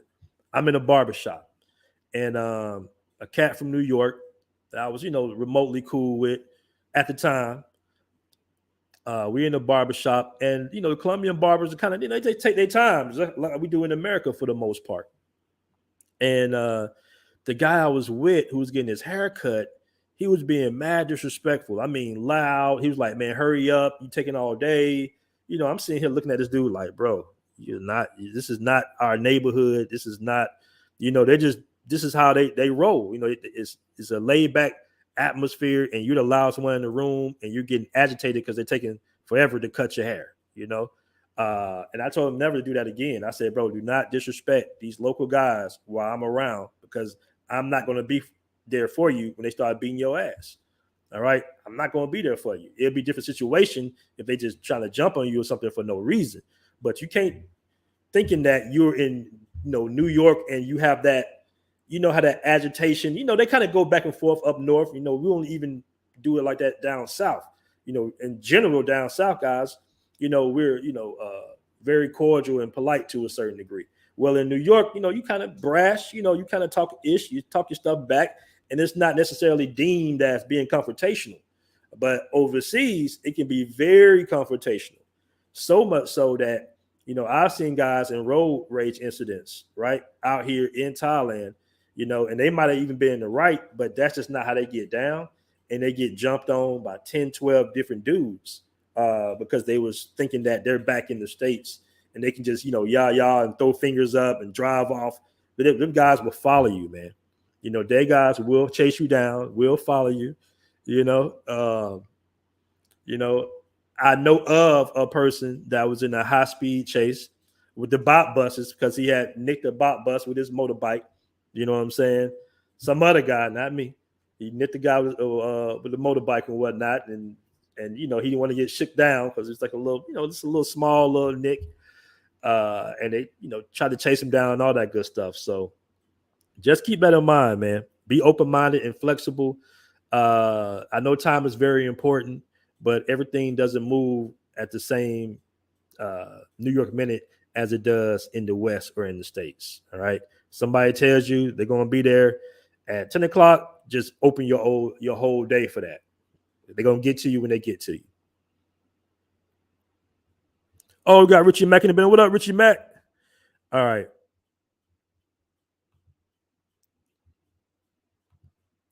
I'm in a barbershop. And a cat from New York that I was, remotely cool with at the time. We're in a barbershop. And, the Colombian barbers are kind of, they take their time, like we do in America for the most part. And the guy I was with who was getting his hair cut, he was being mad disrespectful. I mean, loud. He was like, man, hurry up. You taking all day. I'm sitting here looking at this dude like, bro, this is not our neighborhood. This is not, this is how they roll. It's a laid back atmosphere, and you're the loudest one in the room, and you're getting agitated because they're taking forever to cut your hair, you know. And I told him never to do that again. I said, bro, do not disrespect these local guys while I'm around, because I'm not going to be there for you when they start beating your ass. All right. I'm not going to be there for you. It'll be a different situation if they just trying to jump on you or something for no reason. But you can't thinking that you're in, New York and you have that, how that agitation, they kind of go back and forth up north. We don't even do it like that down south. In general, down south, guys, we're, very cordial and polite to a certain degree. Well, in New York, you kind of brash, you kind of talk ish, you talk your stuff back, and it's not necessarily deemed as being confrontational. But overseas, it can be very confrontational. So much so that, I've seen guys in road rage incidents, right, out here in Thailand, and they might have even been in the right, but that's just not how they get down. And they get jumped on by 10, 12 different dudes because they was thinking that they're back in the States and they can just, yah, and throw fingers up and drive off. But them guys will follow you, man. They guys will chase you down, will follow you, I know of a person that was in a high-speed chase with the bot buses because he had nicked a bot bus with his motorbike. You know what I'm saying? Some other guy, not me. He nicked the guy with the motorbike and whatnot, and he didn't want to get shook down because it's like a little, just a little small little nick. And they, tried to chase him down and all that good stuff. So just keep that in mind, man. Be open-minded and flexible. I know time is very important, but everything doesn't move at the same New York minute as it does in the West or in the States. All right. Somebody tells you they're going to be there at 10 o'clock, just open your whole day for that. They're going to get to you when they get to you. Oh, we got Richie Mack in the building. What up, Richie Mack? All right.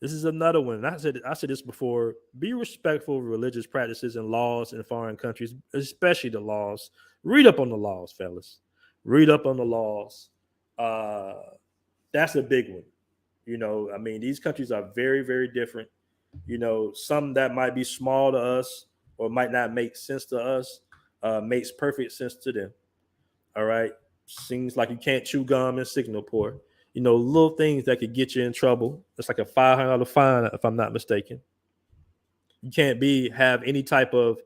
This is another one. I said this before. Be respectful of religious practices and laws in foreign countries, especially the laws. Read up on the laws, fellas. Read up on the laws. That's a big one. These countries are very, very different. Some that might be small to us or might not make sense to us makes perfect sense to them. All right. Seems like you can't chew gum in Singapore. Little things that could get you in trouble. It's like a $500 fine, if I'm not mistaken. You can't have any type of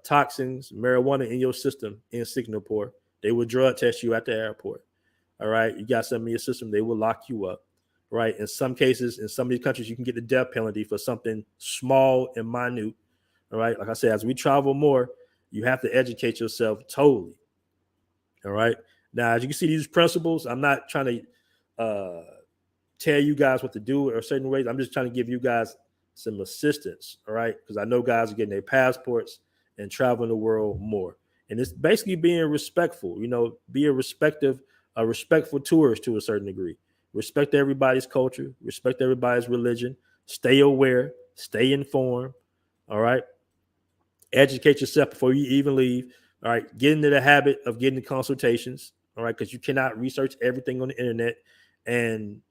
toxins, marijuana in your system in Singapore. They will drug test you at the airport. All right. You got something in your system, they will lock you up. Right. In some cases, in some of these countries, you can get the death penalty for something small and minute. All right. Like I said, as we travel more, you have to educate yourself totally. All right. Now, as you can see, these principles, I'm not trying to tell you guys what to do or certain ways. I'm just trying to give you guys some assistance. All right. Because I know guys are getting their passports and traveling the world more. And it's basically being respectful, be a respectful tourist to a certain degree. Respect everybody's culture, respect everybody's religion, stay aware, stay informed. All right. Educate yourself before you even leave. All right. Get into the habit of getting consultations. All right. Because you cannot research everything on the internet. And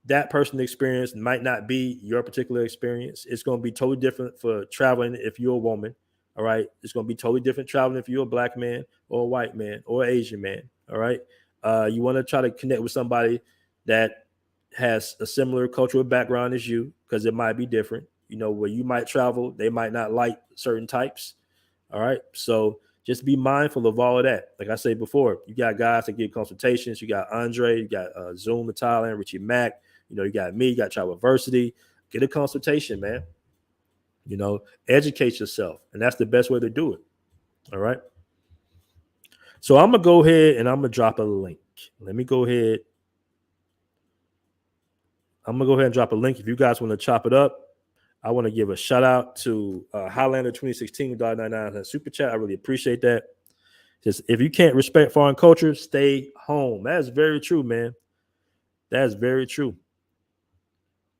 that person's experience might not be your particular experience. It's going to be totally different for traveling if you're a woman. All right. It's going to be totally different traveling if you're a black man or a white man or an Asian man. All right. You want to try to connect with somebody that has a similar cultural background as you, because it might be different. Where you might travel, they might not like certain types. All right. So just be mindful of all of that. Like I said before, you got guys that get consultations. You got Andre, you got Zoom to Thailand, Richie Mack. You got me, you got Travelversity. Get a consultation, man. Educate yourself. And that's the best way to do it. All right. So I'm going to go ahead and I'm going to drop a link. Let me go ahead. I'm going to go ahead and drop a link. If you guys want to chop it up, I want to give a shout out to Highlander 2016 $1.99 super chat. I really appreciate that. Just if you can't respect foreign culture, stay home. That is very true, man. That is very true.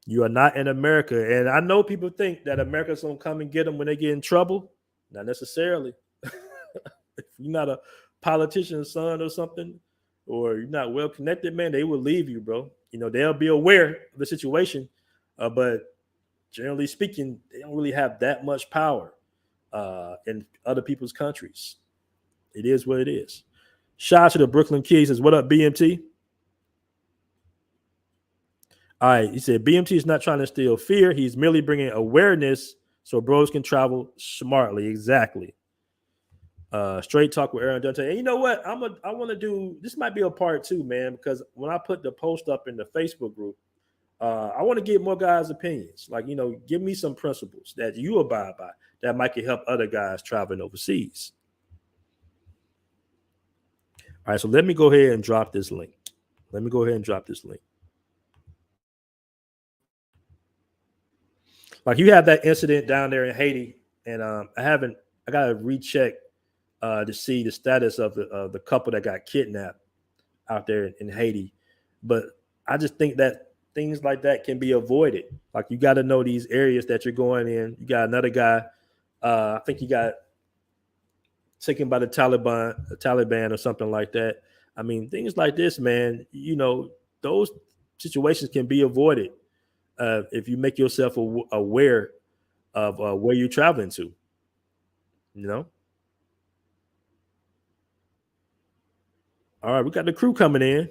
You are not in America. And I know people think that America's going to come and get them when they get in trouble. Not necessarily. If you're not a politician's son or something, or you're not well connected, man, they will leave you, bro. They'll be aware of the situation, but generally speaking, they don't really have that much power. in other people's countries. It is what it is. Shout out to the Brooklyn Key. Says, what up, BMT? All right. He said, BMT is not trying to instill fear. He's merely bringing awareness so bros can travel smartly. Exactly. Straight talk with Aaron Dante. And you know what? I want to do, this might be a part 2, man, because when I put the post up in the Facebook group, I want to get more guys' opinions. Like, give me some principles that you abide by that might can help other guys traveling overseas. All right, so let me go ahead and drop this link. Like, you have that incident down there in Haiti, and I got to recheck to see the status of the couple that got kidnapped out there in Haiti. But I just think that things like that can be avoided. Like, you got to know these areas that you're going in. You got another guy, I think he got taken by the Taliban or something like that. I mean, things like this, man, those situations can be avoided if you make yourself aware of where you're traveling to, All right, we got the crew coming in.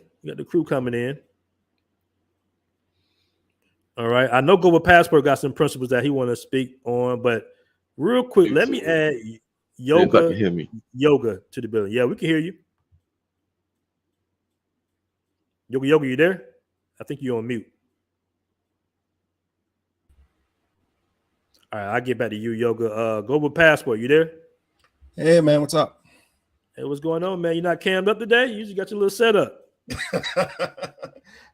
All right. I know Go with Passport got some principles that he want to speak on, but real quick, let me add yoga to the building. Yeah, we can hear you. Yoga, you there? I think you're on mute. All right, I'll get back to you, Yoga. Go with Passport, you there? Hey, man, what's up? Hey, what's going on, man? You're not cammed up today? You just got your little setup.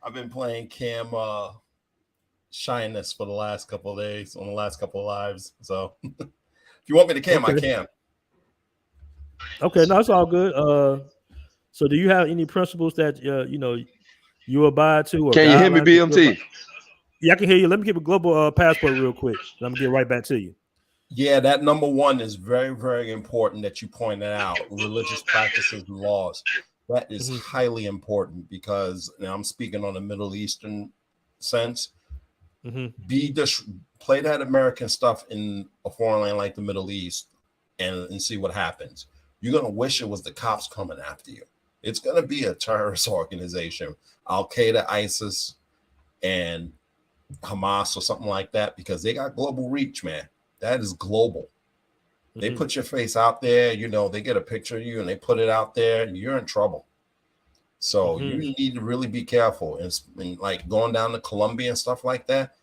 I've been playing cam shyness for the last couple of days on the last couple of lives. So if you want me to cam, I can. Okay, no, it's all good. So do you have any principles that you abide to? Or can you hear me, BMT? Yeah, I can hear you. Let me give a global passport real quick. I'm gonna get right back to you. Yeah, that number one is very, very important that you pointed out. Religious practices and laws. That is highly important because now I'm speaking on a Middle Eastern sense. Play that American stuff in a foreign land like the Middle East and see what happens. You're going to wish it was the cops coming after you. It's going to be a terrorist organization, Al-Qaeda, ISIS, and Hamas or something like that, because they got global reach, man. That is global. They put your face out there, they get a picture of you and they put it out there, and you're in trouble. So you need to really be careful. And like going down to Colombia and stuff like that,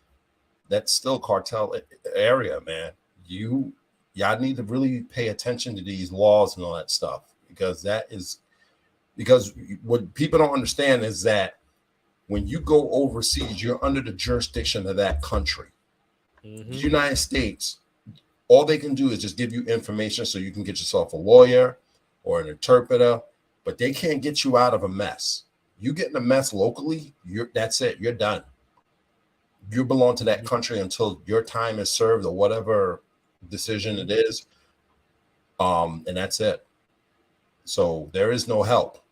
that's still cartel area, man. Y'all need to really pay attention to these laws and all that stuff, because what people don't understand is that when you go overseas, you're under the jurisdiction of that country. The United States, all they can do is just give you information so you can get yourself a lawyer or an interpreter, but they can't get you out of a mess. You get in a mess locally, that's it. You're done. You belong to that country until your time is served or whatever decision it is. And that's it. So there is no help.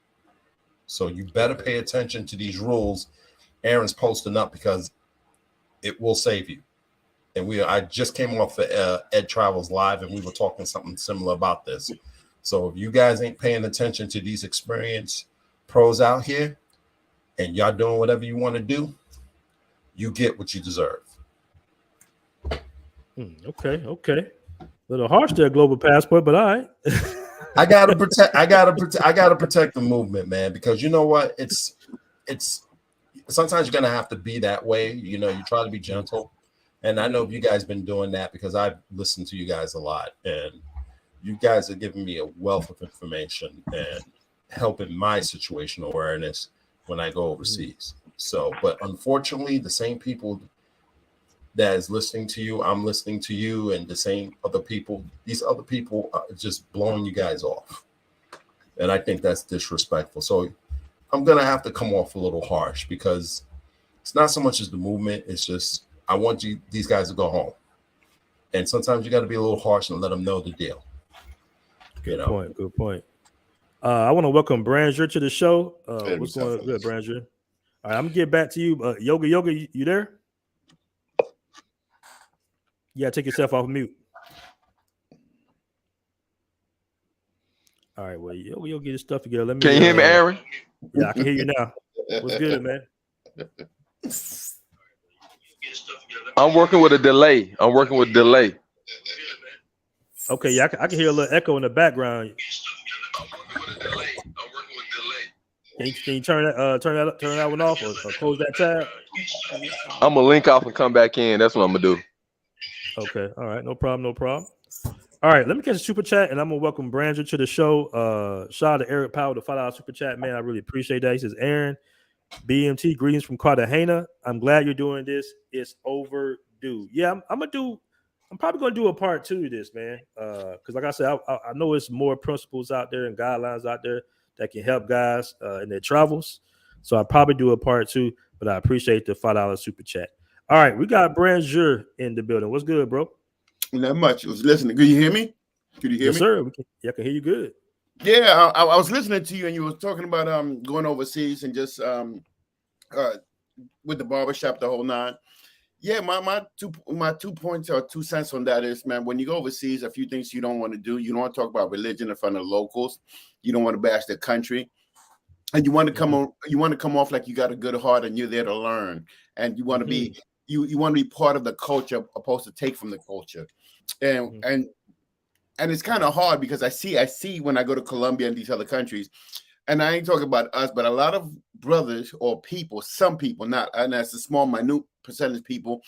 So you better pay attention to these rules Aaron's posting up, because it will save you. And I just came off of Ed Travels Live, and we were talking something similar about this. So if you guys ain't paying attention to these experienced pros out here, and y'all doing whatever you want to do, you get what you deserve. Okay. A little harsh there, Global Passport, but all right. I gotta protect the movement, man, because you know what? It's sometimes you're gonna have to be that way. You try to be gentle. And I know you guys been doing that because I've listened to you guys a lot, and you guys are giving me a wealth of information and helping my situational awareness when I go overseas. So, but unfortunately, the same people that is listening to you, I'm listening to you, and the same other people, these other people are just blowing you guys off. And I think that's disrespectful. So I'm going to have to come off a little harsh, because it's not so much as the movement. It's just, I want these guys to go home. And sometimes you got to be a little harsh and let them know the deal. Good point. I want to welcome Branger to the show. What's going on? Good, Branger. All right, I'm gonna get back to you. Yoga, you there? Yeah, take yourself off mute. All right, well, you'll get your stuff together. Let me. Can you hear me, Aaron? Yeah, I can hear you now. What's good, man? I'm working with a delay. Okay, yeah, I can hear a little echo in the background. Can you turn that one off or close that tab? I'm gonna link off and come back in. That's what I'm gonna do. Okay, all right, no problem. All right, let me catch a super chat, and I'm gonna welcome Branger to the show. Shout out to Eric Powell, the $5 super chat, man. I really appreciate that. He says, Aaron, BMT, greetings from Cartagena. I'm glad you're doing this. It's overdue. Yeah, I'm probably gonna do a part 2 of this, man. Because like I said, I know it's more principles out there and guidelines out there that can help guys in their travels. So I'll probably do a part 2, but I appreciate the $5 super chat. All right, we got Branger in the building. What's good, bro? Not much. I was listening. Could you hear me? Could you hear Yes, me? sir. I can hear you good. Yeah, I was listening to you, and you were talking about going overseas and just with the barbershop, the whole nine. Yeah, my 2 points or 2 cents on that is, man, when you go overseas, a few things you don't want to do. You don't want to talk about religion in front of locals. You don't want to bash the country, and you want to come on. You want to come off like you got a good heart and you're there to learn, and you want to be you want to be part of the culture, opposed to take from the culture, and it's kind of hard because I see when I go to Colombia and these other countries, and I ain't talking about us, but a lot of brothers or people, some people, not, and that's a small, minute percentage of people,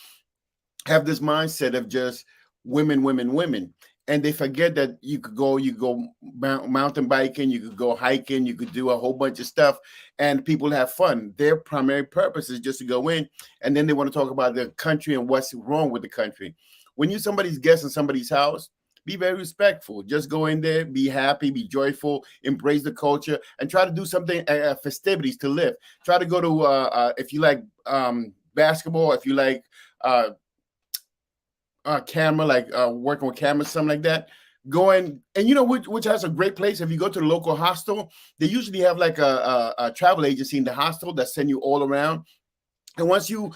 have this mindset of just women, and they forget that you could go mountain biking, you could go hiking, you could do a whole bunch of stuff, and people have fun. Their primary purpose is just to go in, and then they want to talk about the country and what's wrong with the country. When you're somebody's guest in somebody's house, be very respectful. Just go in there, be happy, be joyful, embrace the culture, and try to do something, festivities to live. Try to go to, if you like basketball, if you like camera, like working with cameras, something like that. Go in, and you know which has a great place. If you go to the local hostel, they usually have like a travel agency in the hostel that send you all around. And once you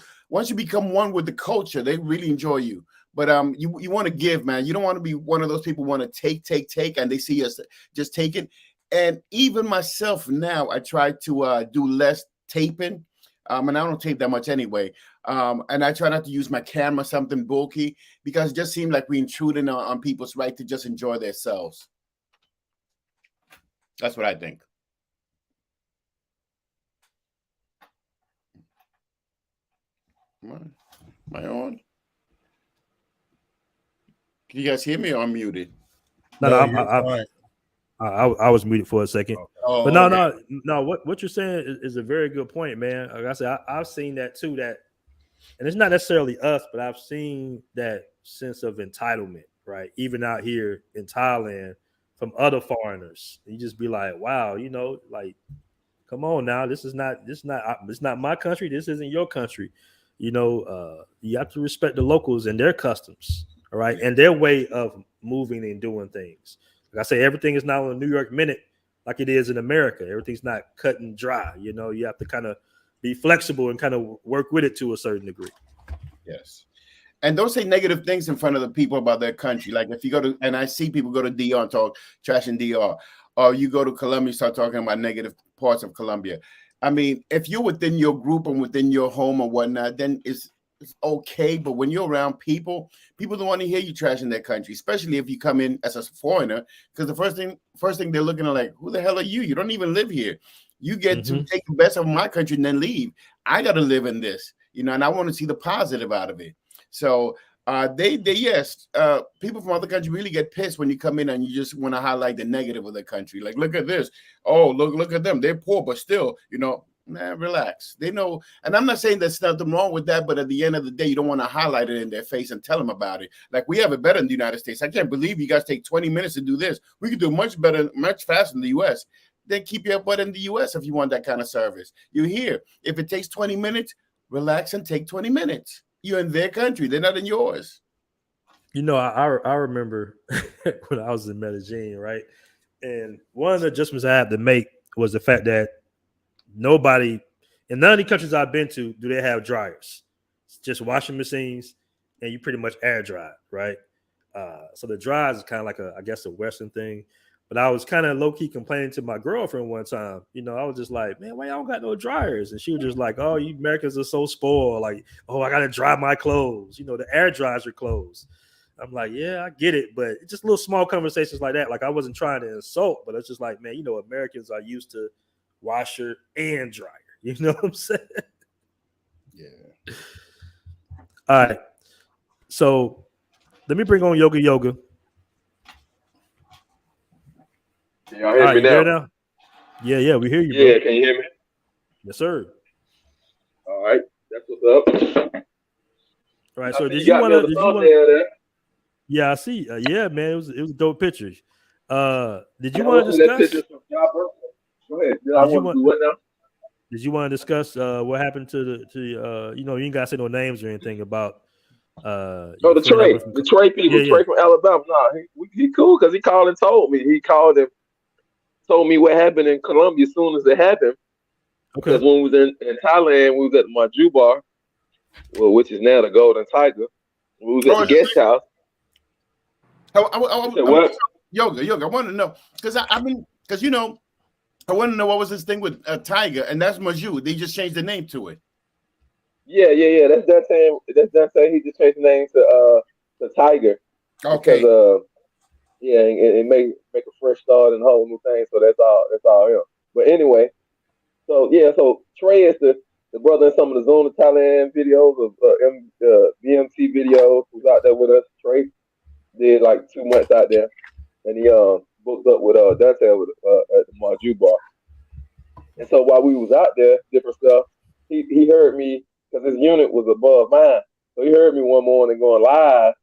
become one with the culture, they really enjoy you. But you want to give, man. You don't want to be one of those people who want to take, and they see us just taking. And even myself now, I try to do less taping. And I don't tape that much anyway. And I try not to use my camera, something bulky, because it just seems like we're intruding on people's right to just enjoy themselves. That's what I think. Am I on? Can you guys hear me, or I'm muted? No, I was muted for a second. Oh, but no, okay. no. What you're saying is a very good point, man. Like I said, I've seen that too. That, and it's not necessarily us, but I've seen that sense of entitlement, right? Even out here in Thailand, from other foreigners, you just be like, wow, like, come on now, it's not my country. This isn't your country. You have to respect the locals and their customs, all right, and their way of moving and doing things. Like I say, everything is not on a New York minute like it is in America. Everything's not cut and dry. You have to kind of be flexible and kind of work with it to a certain degree. Yes. And don't say negative things in front of the people about their country. Like if you go to, and I see people go to DR and talk trash in DR, or you go to Colombia, start talking about negative parts of Colombia. I mean, if you're within your group and within your home or whatnot, then it's okay. But when you're around people don't want to hear you trashing their country, especially if you come in as a foreigner, because the first thing they're looking at, like, who the hell are you? You don't even live here. You get to take the best of my country and then leave. I got to live in this, and I want to see the positive out of it. So people from other countries really get pissed when you come in and you just want to highlight the negative of the country. Like, look at this. Oh, look at them. They're poor, but still, man, relax. They know. And I'm not saying there's nothing wrong with that, but at the end of the day, you don't want to highlight it in their face and tell them about it. Like, we have it better in the United States. I can't believe you guys take 20 minutes to do this. We could do much better, much faster in the U.S. Then keep your butt in the U.S. if you want that kind of service. You're here. If it takes 20 minutes, relax and take 20 minutes. You're in their country. They're not in yours. I remember when I was in Medellin, right? And one of the adjustments I had to make was the fact that nobody, in none of the countries I've been to, do they have dryers. It's just washing machines, and you pretty much air dry, right? So the dryers is kind of like I guess a Western thing. But I was kind of low key complaining to my girlfriend one time. You know, I was just like, man, why y'all don't got no dryers? And she was just like, oh, you Americans are so spoiled. Like, oh, I got to dry my clothes. You know, the air dries your clothes. I'm like, yeah, I get it. But it's just little small conversations like that. Like, I wasn't trying to insult, but it's just like, man, you know, Americans are used to washer and dryer. You know what I'm saying? Yeah. All right. So let me bring on Yoga. Can y'all hear me now? Yeah, we hear you, Yeah, bro. can you hear me? Yes, sir. All right, that's what's up. All right, so did you want to? Yeah, I see. Yeah, man, it was dope pictures. Did you want to discuss? Go ahead. Did I want to do what now? Did you want to discuss what happened to you know, you ain't gotta say no names or anything about the Trey people, Trey from Alabama. No, he cool because he called and told me. He called and told me what happened in Colombia as soon as it happened. Okay. Because when we was in Thailand, we was at my Jew bar, well, which is now the Golden Tiger. We was at the guest house. Yoga, I want to know because you know, I want to know what was this thing with Tiger, and that's Maju. They just changed the name to it. Yeah. That's that saying. He just changed the name to Tiger. Okay. Because, it make a fresh start and a whole new thing. So that's all him. But anyway, so Trey is the brother in some of the Zone of Thailand videos of BMT videos. Who's out there with us? Trey did like 2 months out there, and he booked up with Dante at the Maju bar. And so while we was out there, different stuff, he heard me because his unit was above mine. So he heard me one morning going live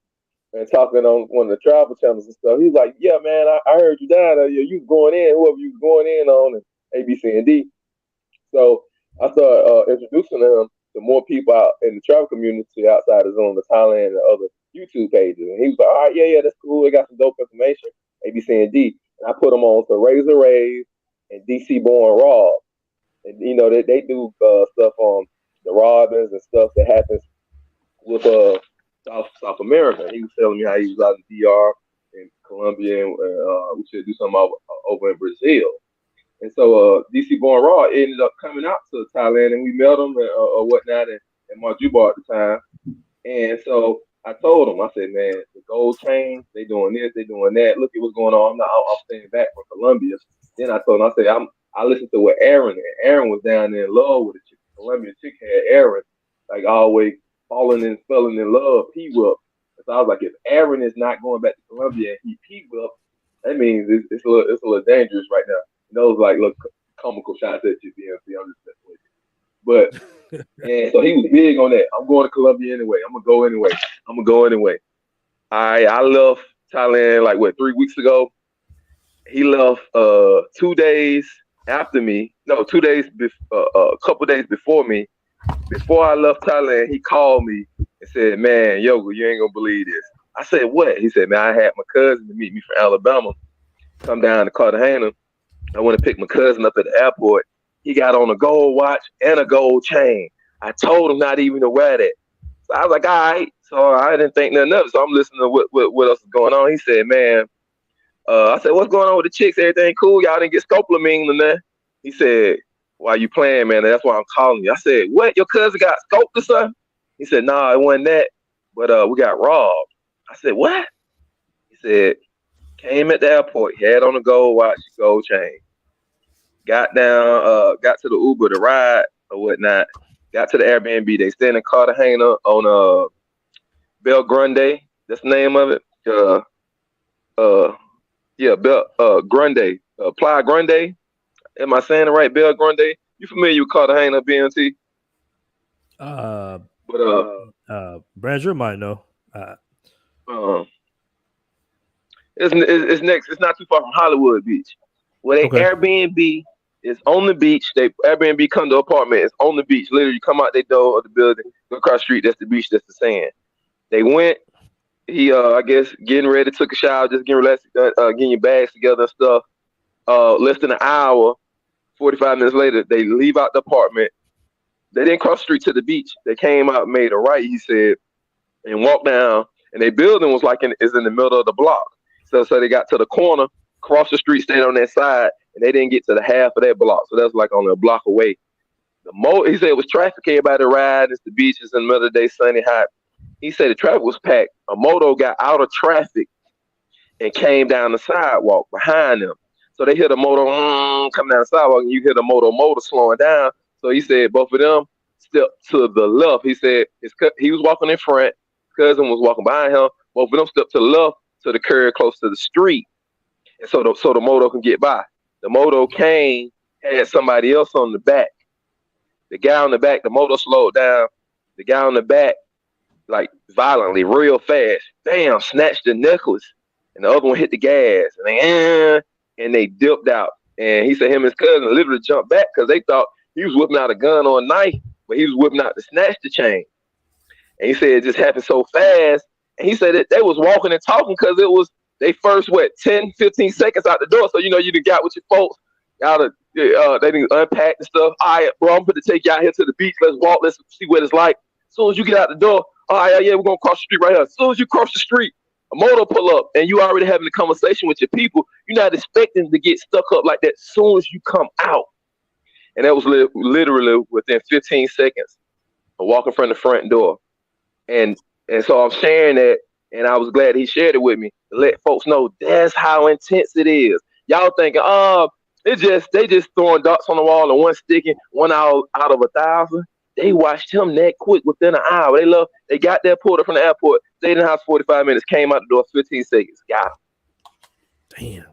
and talking on one of the travel channels and stuff. He was like, "Yeah, man, I heard you down there. You was going in, whoever you was going in on, and A, B, C, and D." So I started introducing him to more people out in the travel community outside of Zone, the Thailand and other YouTube pages. And he was like, "All right, yeah, that's cool. They got some dope information, A, B, C, and D." And I put them on to Razor Rays and DC Born Raw. And, you know, they do stuff on the Robins and stuff that happens with South America. He was telling me how he was out in DR in Colombia, and we should do something over in Brazil. And so DC Born Raw ended up coming out to Thailand, and we met him or whatnot at Maju Bar at the time. And so I told him, I said, man, the gold chains, they doing this, they doing that. Look at what's going on. I'm staying back from Colombia. Then I told him, I said, I listened to what Aaron, and Aaron was down there in love with a chick. A Colombian chick had Aaron, like always falling and falling in love, P-Whip. So I was like, if Aaron is not going back to Colombia and he P-Whip, that means it's a little dangerous right now. Those like little comical shots at you, BMC. I'm just messing with you. But and so he was big on that. I'm going to Colombia anyway. I'm gonna go anyway. I left Thailand like 3 weeks ago. He left 2 days after me. No, 2 days a couple days before me. Before I left Thailand, he called me and said, "Man, Yoga, you ain't gonna believe this." I said, "What?" He said, "Man, I had my cousin to meet me from Alabama come down to Cartagena. I went to pick my cousin up at the airport. He got on a gold watch and a gold chain. I told him not even to wear that." So I was like, all right. So I didn't think nothing of it. So I'm listening to what else is going on. He said, man, I said, what's going on with the chicks? Everything cool? Y'all didn't get scopolamine and that? He said, why you playing, man? That's why I'm calling you. I said, what? Your cousin got scoped or something? He said, nah, it wasn't that. But we got robbed. I said, what? He said, came at the airport. He had on a gold watch, gold chain. Got down, got to the Uber to ride or whatnot. Got to the Airbnb. They staying in Cartagena on Bel Grande. That's the name of it. Grande. Playa Grande. Am I saying it right? Bel Grande. You familiar with Cartagena, BMT? Brazier might know. It's next. It's not too far from Hollywood Beach. Where they Airbnb is on the beach. They Airbnb come to apartment. It's on the beach. Literally, you come out their door of the building, go across the street. That's the beach. That's the sand. They went. He, I guess, getting ready, took a shower, just getting relaxed, getting your bags together and stuff. Less than an hour, 45 minutes later, they leave out the apartment. They didn't cross the street to the beach. They came out, made a right, he said, and walked down. And their building was is in the middle of the block. So they got to the corner crossed the street, stayed on that side, and they didn't get to the half of that block. So that's like only a block away. He said it was traffic, everybody riding. It's the beaches in the middle of the day, sunny, hot. He said the traffic was packed. A moto got out of traffic and came down the sidewalk behind them. So they hear the moto coming down the sidewalk, and you hear the motor slowing down. So he said both of them stepped to the left. He said he was walking in front, his cousin was walking behind him. Both of them stepped to the left to the curb close to the street, and so the moto can get by. The moto came, had somebody else on the back. The guy on the back, the motor slowed down. The guy on the back, like violently, real fast, bam, snatched the necklace, and the other one hit the gas, and they dipped out. And he said him and his cousin literally jumped back because they thought he was whipping out a gun or a knife, but he was whipping out to snatch the chain. And he said it just happened so fast. And he said that they was walking and talking because it was they first 10, 15 seconds out the door. So you done got with your folks. They didn't unpack the stuff. All right, bro, I'm going to take you out here to the beach. Let's walk. Let's see what it's like. As soon as you get out the door, all right, yeah, we're going to cross the street right here. As soon as you cross the street, a motor pull up, and you already having a conversation with your people. You're not expecting to get stuck up like that as soon as you come out. And that was literally within 15 seconds of walking from the front door. And so I'm sharing that, and I was glad he shared it with me to let folks know that's how intense it is. Y'all thinking, they just throwing darts on the wall and one sticking, one out of 1,000. They watched him that quick within an hour. They got there, pulled up from the airport, stayed in the house 45 minutes, came out the door 15 seconds. Got him. Damn.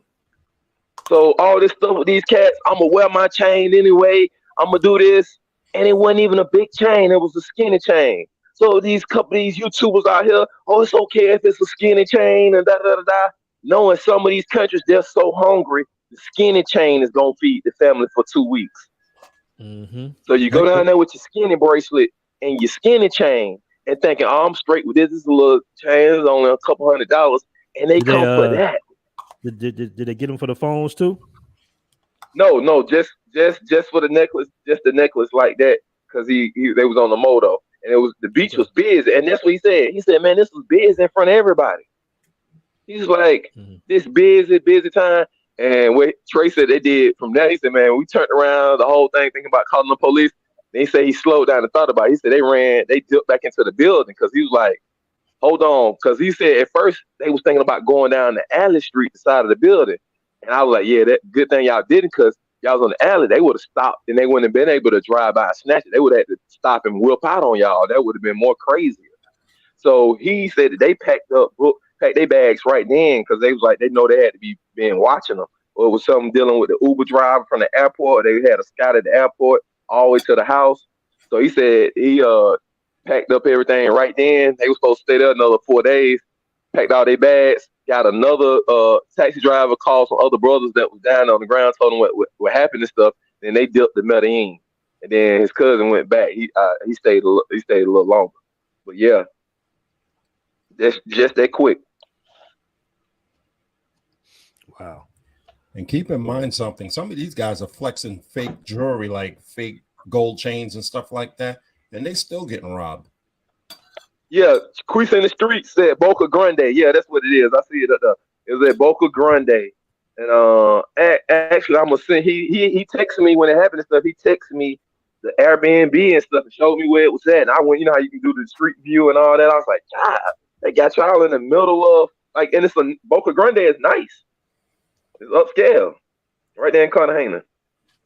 So all this stuff with these cats, I'm gonna wear my chain anyway. I'm gonna do this, and it wasn't even a big chain. It was a skinny chain. So these YouTubers out here, it's okay if it's a skinny chain and da da da da. Knowing some of these countries, they're so hungry, the skinny chain is gonna feed the family for 2 weeks. Mm-hmm. So you go down there with your skinny bracelet and your skinny chain and thinking, I'm straight with this. This is a little chain, it's only a couple $100, and they come for that. Did they get them for the phones too? No, just for the necklace, just the necklace like that, because they was on the moto, and the beach was busy, and that's what he said. He said, man, this was busy in front of everybody. He's like, this busy time. And what Trey said they did from that, he said, man, we turned around the whole thing thinking about calling the police. And he said he slowed down and thought about it. He said they dipped back into the building because he was like, hold on. Because he said at first they was thinking about going down the alley street, the side of the building. And I was like, yeah, that good thing y'all didn't, because y'all was on the alley. They would have stopped and they wouldn't have been able to drive by and snatch it. They would have had to stop and whip out on y'all. That would have been more crazier. So he said that they packed their bags right then because they was like, they know they had to be being watching them. Or it was something dealing with the Uber driver from the airport. They had a scout at the airport all the way to the house. So he said he packed up everything right then. They were supposed to stay there another 4 days, packed all their bags, got another taxi driver, called some other brothers that was down on the ground, told them what happened and stuff. Then they dipped to Medellin. And then his cousin went back. He stayed a little longer. But yeah, that's just that quick. Wow. And keep in mind something. Some of these guys are flexing fake jewelry, like fake gold chains and stuff like that, and they still getting robbed. Yeah, Queese in the street said Boca Grande. Yeah, that's what it is. I see it up there. It was at Boca Grande. And actually, I'm gonna send. He texted me when it happened and stuff. He texted me the Airbnb and stuff and showed me where it was at. And I went, how you can do the street view and all that. I was like, God, they got y'all in the middle of and it's Boca Grande is nice. It's upscale, right there in Cartagena.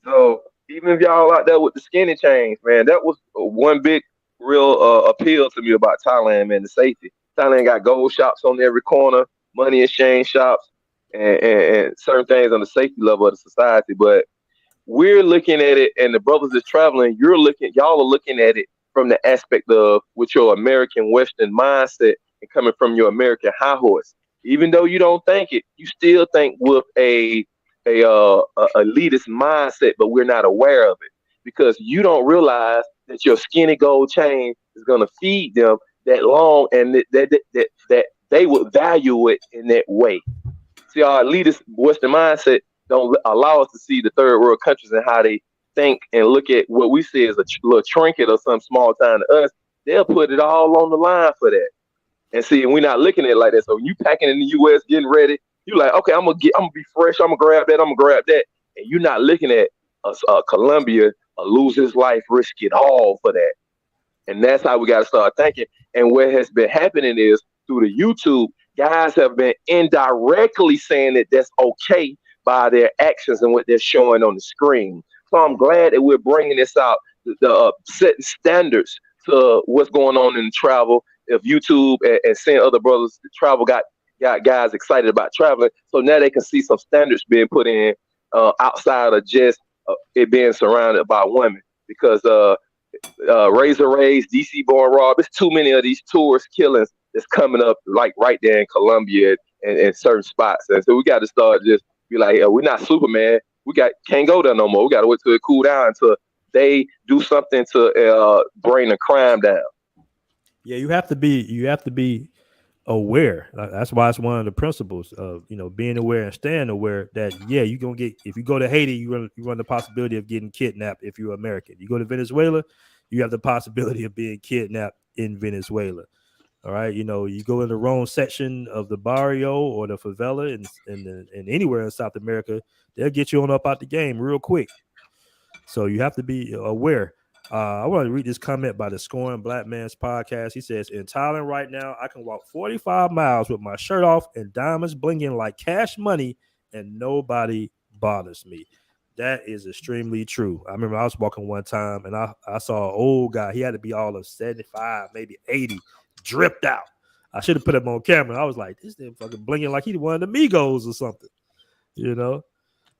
So even if y'all out there with the skinny chains, man, that was one big real appeal to me about Thailand, man, the safety. Thailand got gold shops on every corner, money exchange shops, and certain things on the safety level of the society. But we're looking at it, and the brothers that's traveling, y'all are looking at it from the aspect of with your American Western mindset and coming from your American high horse. Even though you don't think it, you still think with a elitist mindset, but we're not aware of it because you don't realize that your skinny gold chain is going to feed them that long, and that they would value it in that way. See, our elitist Western mindset don't allow us to see the third world countries and how they think and look at what we see as a little trinket or some small time to us. They'll put it all on the line for that. And see, we're not looking at it like that. So when you packing in the U.S., getting ready, You like, okay, I'm gonna be fresh. I'm gonna grab that. I'm gonna grab that. And you're not looking at Colombia lose his life, risk it all for that. And that's how we got to start thinking. And what has been happening is through the YouTube, guys have been indirectly saying that that's okay by their actions and what they're showing on the screen. So I'm glad that we're bringing this out, setting standards to what's going on in travel. If YouTube and seeing other brothers travel got guys excited about traveling, so now they can see some standards being put in outside of just it being surrounded by women. Because Razor Rays, DC Born Rob, there's too many of these tourist killings that's coming up like right there in Colombia and certain spots. And so we got to start just be like, we're not Superman. Can't go there no more. We got to wait till it cool down until they do something to bring the crime down. Yeah, you have to be aware. That's why it's one of the principles of being aware and staying aware that you're gonna get, if you go to Haiti, you run the possibility of getting kidnapped. If you're American, you go to Venezuela, you have the possibility of being kidnapped in Venezuela. All right, you go in the wrong section of the barrio or the favela and anywhere in South America, they'll get you on up out the game real quick. So you have to be aware. I want to read this comment by the Scoring Black Man's Podcast. He says, in Thailand right now, I can walk 45 miles with my shirt off and diamonds blinging like cash money and nobody bothers me. That is extremely true. I remember I was walking one time and I saw an old guy. He had to be all of 75, maybe 80, dripped out. I should have put him on camera. I was like, this thing fucking blinging like he one of the Migos or something,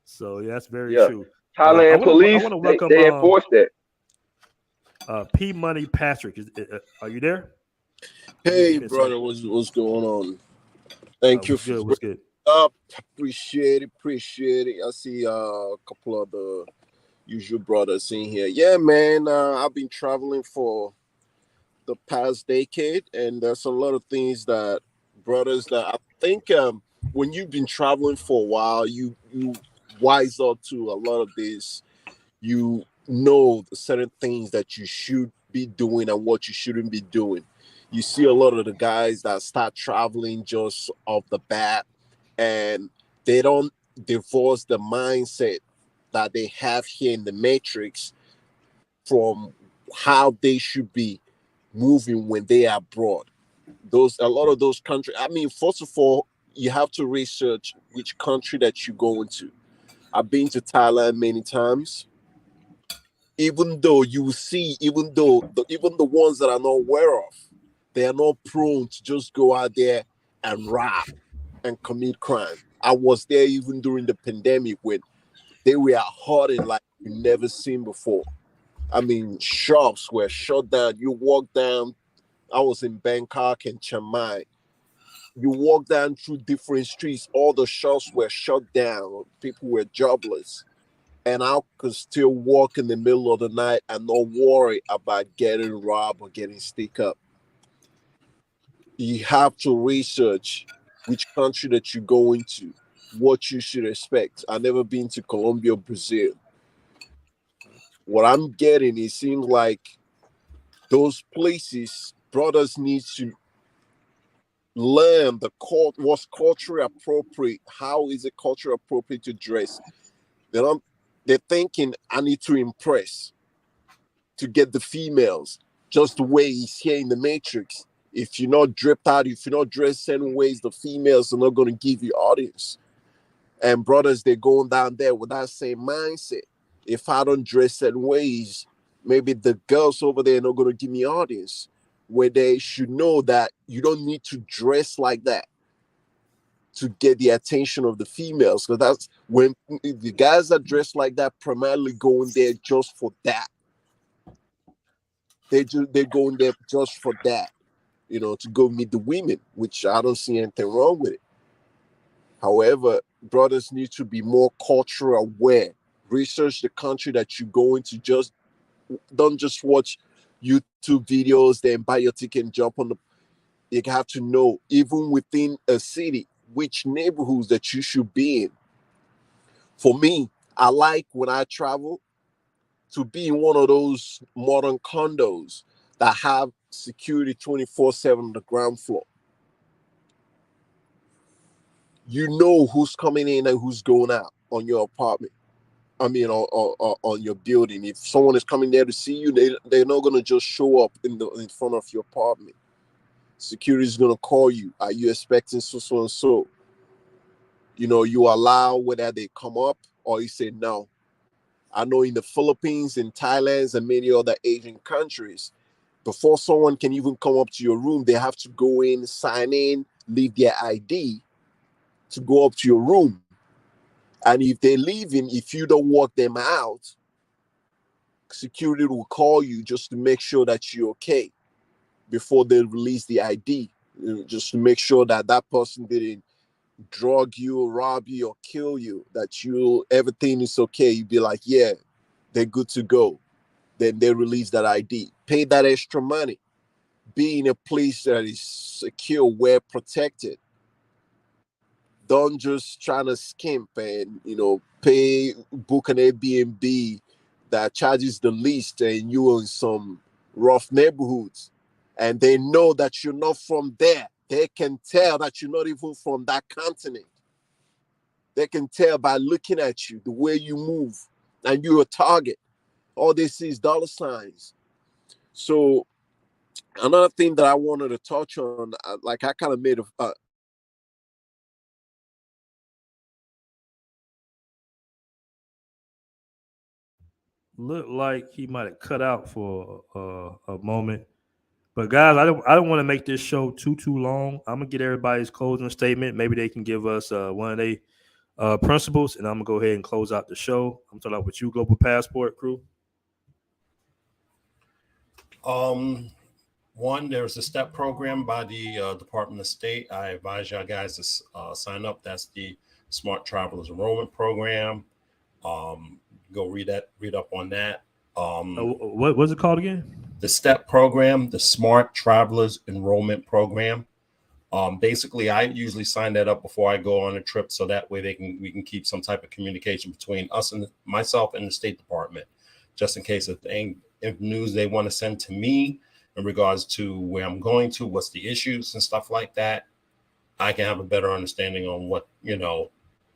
So yeah, that's very true. Thailand police, they enforce that. P Money Patrick, are you there? Hey, brother, what's going on? Thank you. What's good? Appreciate it. I see a couple of the usual brothers in here. Yeah, man, I've been traveling for the past decade, and there's a lot of things that brothers that I think when you've been traveling for a while, you wise up to a lot of this. You know the certain things that you should be doing and what you shouldn't be doing. You see a lot of the guys that start traveling just off the bat, and they don't divorce the mindset that they have here in the Matrix from how they should be moving when they are abroad. A lot of those countries, I mean, first of all, you have to research which country that you're going to. I've been to Thailand many times. Even though the ones that are not aware of, they are not prone to just go out there and rob and commit crime. I was there even during the pandemic when they were hoarding like you've never seen before. I mean, shops were shut down. You walk down, I was in Bangkok and Chiang Mai. You walk down through different streets, all the shops were shut down. People were jobless. And I could still walk in the middle of the night and not worry about getting robbed or getting stick up. You have to research which country that you're going to, what you should expect. I've never been to Colombia or Brazil. What I'm getting, it seems like those places, brothers need to learn what's culturally appropriate. How is it culturally appropriate to dress? They're thinking, I need to impress to get the females, just the way he's here in the Matrix. If you're not dripped out, if you're not dressed certain ways, the females are not going to give you audience. And brothers, they're going down there with that same mindset. If I don't dress certain ways, maybe the girls over there are not going to give me audience. Where they should know that you don't need to dress like that to get the attention of the females. Because that's when the guys that dress like that primarily go in there just for that. They're going there just for that, to go meet the women, which I don't see anything wrong with it. However, brothers need to be more cultural aware. Research the country that you go into. Don't just watch YouTube videos, then buy your ticket and jump on the. You have to know, even within a city, which neighborhoods that you should be in. For me, I like when I travel to be in one of those modern condos that have security 24/7 on the ground floor. you know who's coming in and who's going out on your apartment. I mean, on your building. If someone is coming there to see you, they're not gonna just show up in front of your apartment. Security is gonna call you. Are you expecting so and so? You know, you allow whether they come up or you say no. I know in the Philippines, in Thailand, and many other Asian countries, before someone can even come up to your room, they have to go in, sign in, leave their ID to go up to your room. And if they're leaving, if you don't walk them out, security will call you just to make sure that you're okay before they release the ID, just to make sure that that person didn't drug you, rob you, or kill you, that everything is okay. You'd be like, yeah, they're good to go. Then they release that ID. Pay that extra money. Be in a place that is secure, well protected. Don't just try to skimp and, book an Airbnb that charges the least and you're in some rough neighborhoods. And they know that you're not from there. They can tell that you're not even from that continent. They can tell by looking at you, the way you move, and you're a target. All they see is dollar signs. So another thing that I wanted to touch on, I kind of made a Looked like he might have cut out for a moment. But guys, I don't want to make this show too long. I'm gonna get everybody's closing statement. Maybe they can give us one of their principles, and I'm gonna go ahead and close out the show. I'm talking about with you, Global Passport crew. One, there's a STEP program by the Department of State. I advise y'all guys to sign up. That's the Smart Travelers Enrollment Program. Go read up on that. What was it called again? The STEP program, the Smart Travelers Enrollment Program. Basically, I usually sign that up before I go on a trip, so that way we can keep some type of communication between us and myself and the State Department, just in case if news they want to send to me in regards to where I'm going to, what's the issues and stuff like that, I can have a better understanding on what,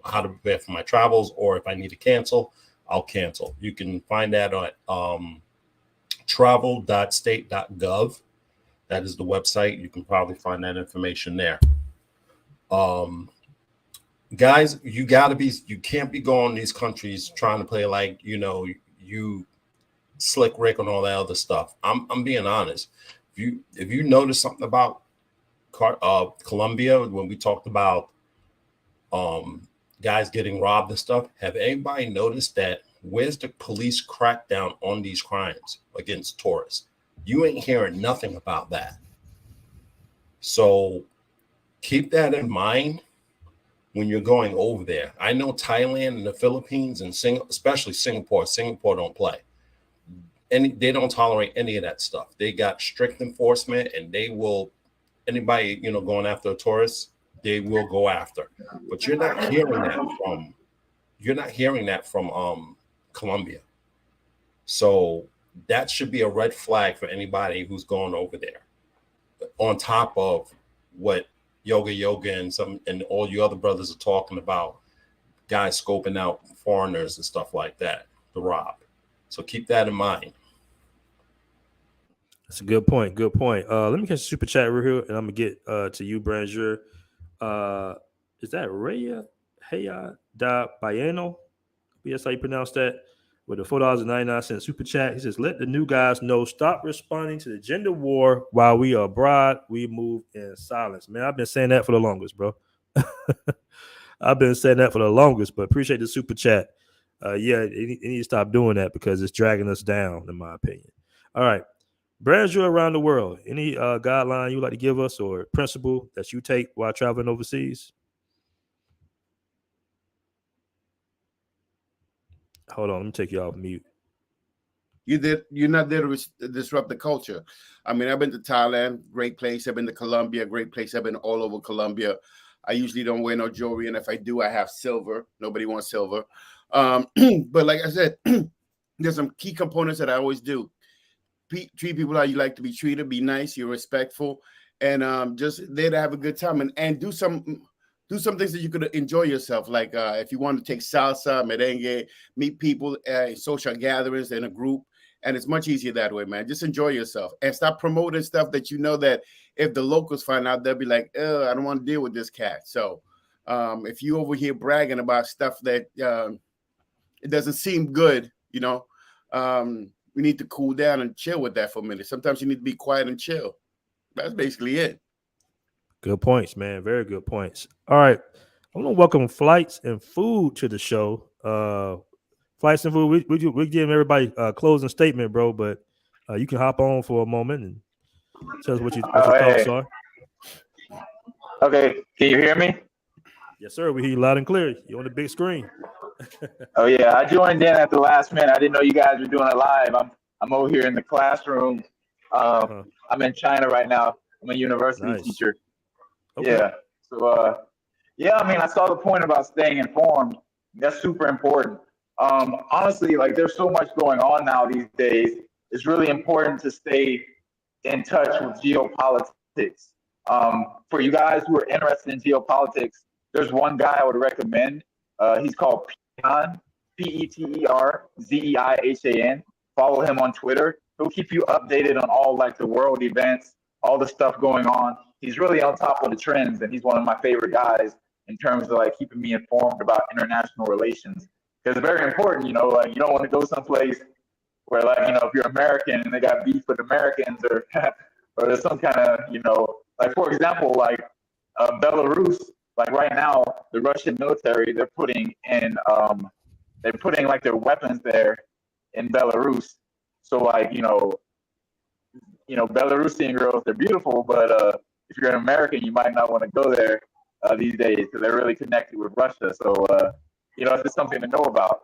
how to prepare for my travels, or if I need to cancel, I'll cancel. You can find that on travel.state.gov. That is the website. You can probably find that information there. Guys, you can't be going to these countries trying to play like, you Slick Rick and all that other stuff. I'm being honest. If you notice something about Colombia, when we talked about guys getting robbed and stuff, have anybody noticed that where's the police crackdown on these crimes against tourists? You ain't hearing nothing about that. So keep that in mind when you're going over there. I know Thailand and the Philippines and especially Singapore don't play. They don't tolerate any of that stuff. They got strict enforcement, and they will, anybody, going after a tourist, they will go after. But you're not hearing that from Colombia. So that should be a red flag for anybody who's going over there. On top of what Yoga and all you other brothers are talking about, guys scoping out foreigners and stuff like that to rob. So keep that in mind. That's a good point. Good point. Let me catch a super chat real here, and I'm gonna get to you, Brandier. Is that Raya da Baiano? Yes, how you pronounce that? With a $4.99 super chat. He says, let the new guys know, stop responding to the gender war while we are abroad. We move in silence. Man, I've been saying that for the longest, bro. I've been saying that for the longest, but appreciate the super chat. Yeah, you need to stop doing that because it's dragging us down, in my opinion. All right. Brands you around the world. Any guideline you like to give us or principle that you take while traveling overseas? Hold on, let me take you off mute. You're not there to disrupt the culture. I mean, I've been to Thailand, great place. I've been to Colombia, great place. I've been all over Colombia. I usually don't wear no jewelry, and if I do, I have silver. Nobody wants silver. But like I said, there's some key components that I always do. Treat people how you like to be treated. Be nice. You're respectful, and just there to have a good time, and do some do some things that you could enjoy yourself. Like if you want to take salsa, merengue, meet people at social gatherings in a group. And it's much easier that way, man. Just enjoy yourself and stop promoting stuff that you know that if the locals find out, they'll be like, oh, I don't want to deal with this cat. So if you over here bragging about stuff that it doesn't seem good, you know, we need to cool down and chill with that for a minute. Sometimes you need to be quiet and chill. That's basically it. Good points, man. Very good points. All right. I want to welcome Flights and Food to the show. Flights and Food, we're giving everybody a closing statement, bro, but you can hop on for a moment and tell us what your thoughts are. Okay, can you hear me? Yes, sir. We hear you loud and clear. You're on the big screen. Oh yeah, I joined in at the last minute. I didn't know you guys were doing it live. I'm over here in the classroom. I'm in China right now. I'm a university teacher. Okay. Yeah. So yeah, I mean, I saw the point about staying informed. That's super important. Honestly, like there's so much going on now these days. It's really important to stay in touch with geopolitics. For you guys who are interested in geopolitics, there's one guy I would recommend. He's called Peterzehan, Peterzeihan. Follow him on Twitter. He'll keep you updated on all like the world events, all the stuff going on. He's really on top of the trends, and he's one of my favorite guys in terms of like keeping me informed about international relations. Because it's very important, you know, like you don't want to go someplace where like, you know, if you're American and they got beef with Americans or or there's some kind of, you know, like for example, like Belarus, like right now, the Russian military, they're putting like their weapons there in Belarus. So like, you know, Belarusian girls, they're beautiful, but if you're an American, you might not want to go there these days because they're really connected with Russia. So, you know, it's just something to know about.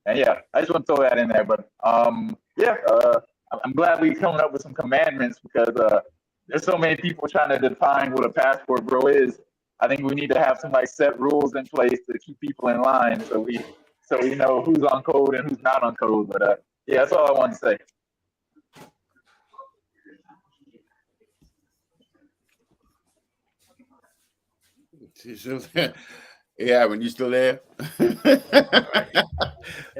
And yeah, I just want to throw that in there. But I'm glad we're coming up with some commandments because there's so many people trying to define what a passport bro is. I think we need to have some like set rules in place to keep people in line so we know who's on code and who's not on code. But yeah, that's all I wanted to say. Yeah, when you still there?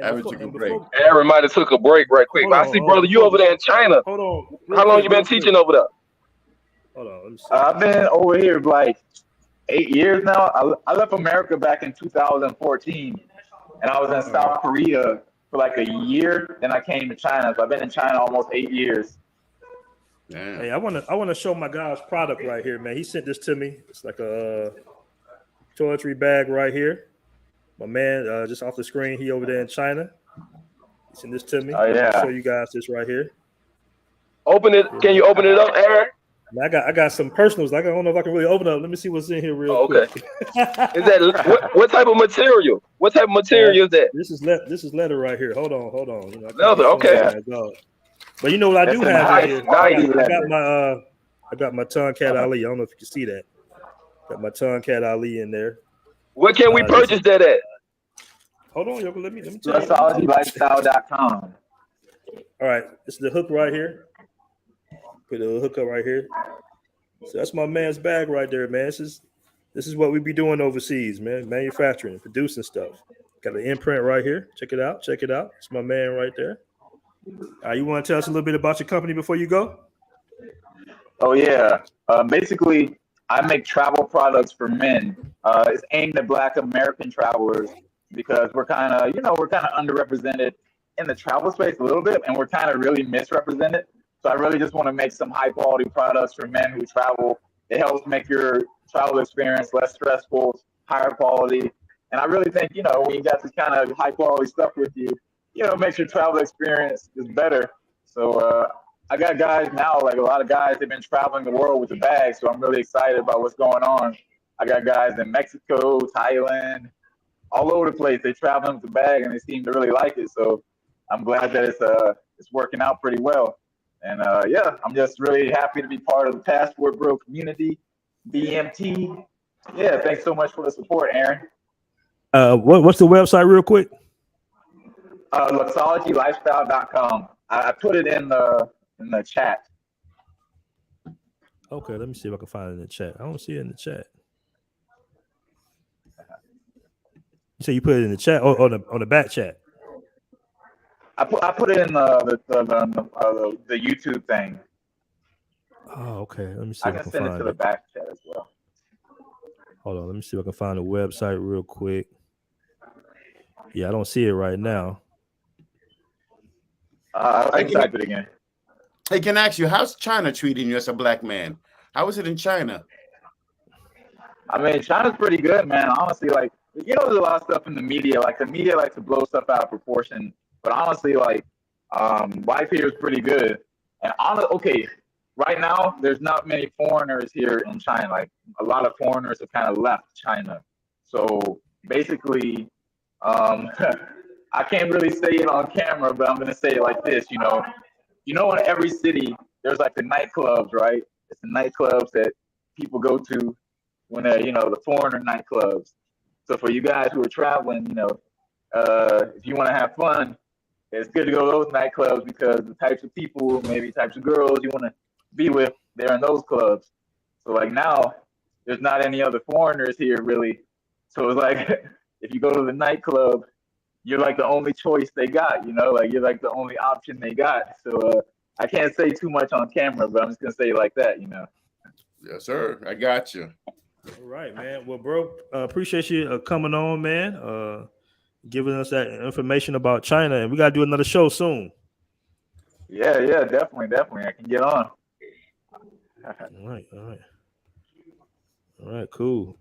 I took a break. Everybody took a break right quick. But I see, brother, you over there in China. Hold on. How long you been teaching over there? Hold on. Let me see. I've been over here like 8 years now. I left America back in 2014, and I was in South Korea for like a year. Then I came to China, so I've been in China almost 8 years. Damn. Hey, I want to show my guy's product right here, man. He sent this to me. It's like a toiletry bag right here. My man, just off the screen, he over there in China. He sent this to me. Oh yeah. I'll show you guys this right here. Open it. Can you open it up, Aaron? Man, I got some personals. I don't know if I can really open it up. Let me see what's in here real quick. Is that what type of material? What type of material is that? This is leather right here. Hold on. You know, leather. Okay. But you know what I do have in here? I got my Tonkat Ali. I don't know if you can see that. Got my Tonkat Ali in there. Where can we purchase that at? Hold on, Yoko. Let me tell you. Lifestyle.com. All right, this is the hook right here. Put a hook up right here. So that's my man's bag right there, man. This is what we be doing overseas, man. Manufacturing, producing stuff. Got an imprint right here. Check it out. It's my man right there. You want to tell us a little bit about your company before you go? Oh yeah. Basically, I make travel products for men. It's aimed at Black American travelers because we're kind of underrepresented in the travel space a little bit, and we're kind of really misrepresented. So I really just want to make some high quality products for men who travel. It helps make your travel experience less stressful, higher quality. And I really think, when you got this kind of high quality stuff with you, it makes your travel experience just better. So I got guys now, like a lot of guys, they've been traveling the world with the bag. So I'm really excited about what's going on. I got guys in Mexico, Thailand, all over the place. They traveling with the bag and they seem to really like it. So I'm glad that it's working out pretty well. And I'm just really happy to be part of the Passport Bro community, BMT. Yeah, thanks so much for the support, Aaron. What's the website real quick? Luxologylifestyle.com. I put it in the chat. Okay, let me see if I can find it in the chat. I don't see it in the chat. So you put it in the chat or on the back chat. I put it in the YouTube thing. Oh, okay. Let me see. I if I can can send it find to the back chat as well. Hold on. Let me see if I can find the website real quick. Yeah, I don't see it right now. I can type it again. I can ask you, how's China treating you as a black man? How is it in China? I mean, China's pretty good, man. Honestly, like, there's a lot of stuff in the media. Like, the media likes to blow stuff out of proportion. But honestly, like, life here is pretty good. And okay, right now, there's not many foreigners here in China. Like, a lot of foreigners have kind of left China. So basically, I can't really say it on camera, but I'm gonna say it like this. In every city, there's like the nightclubs, right? It's the nightclubs that people go to when they're, the foreigner nightclubs. So for you guys who are traveling, if you want to have fun, it's good to go to those nightclubs because the types of people, maybe types of girls you want to be with, they're in those clubs. So like now, there's not any other foreigners here really. So it's like if you go to the nightclub, you're like the only choice they got, like you're like the only option they got. So I can't say too much on camera, but I'm just gonna say it like that, Yes, sir. I got you. All right, man. Well, bro, appreciate you coming on, man. Giving us that information about China, and we gotta do another show soon. Yeah, definitely. I can get on. All right, cool.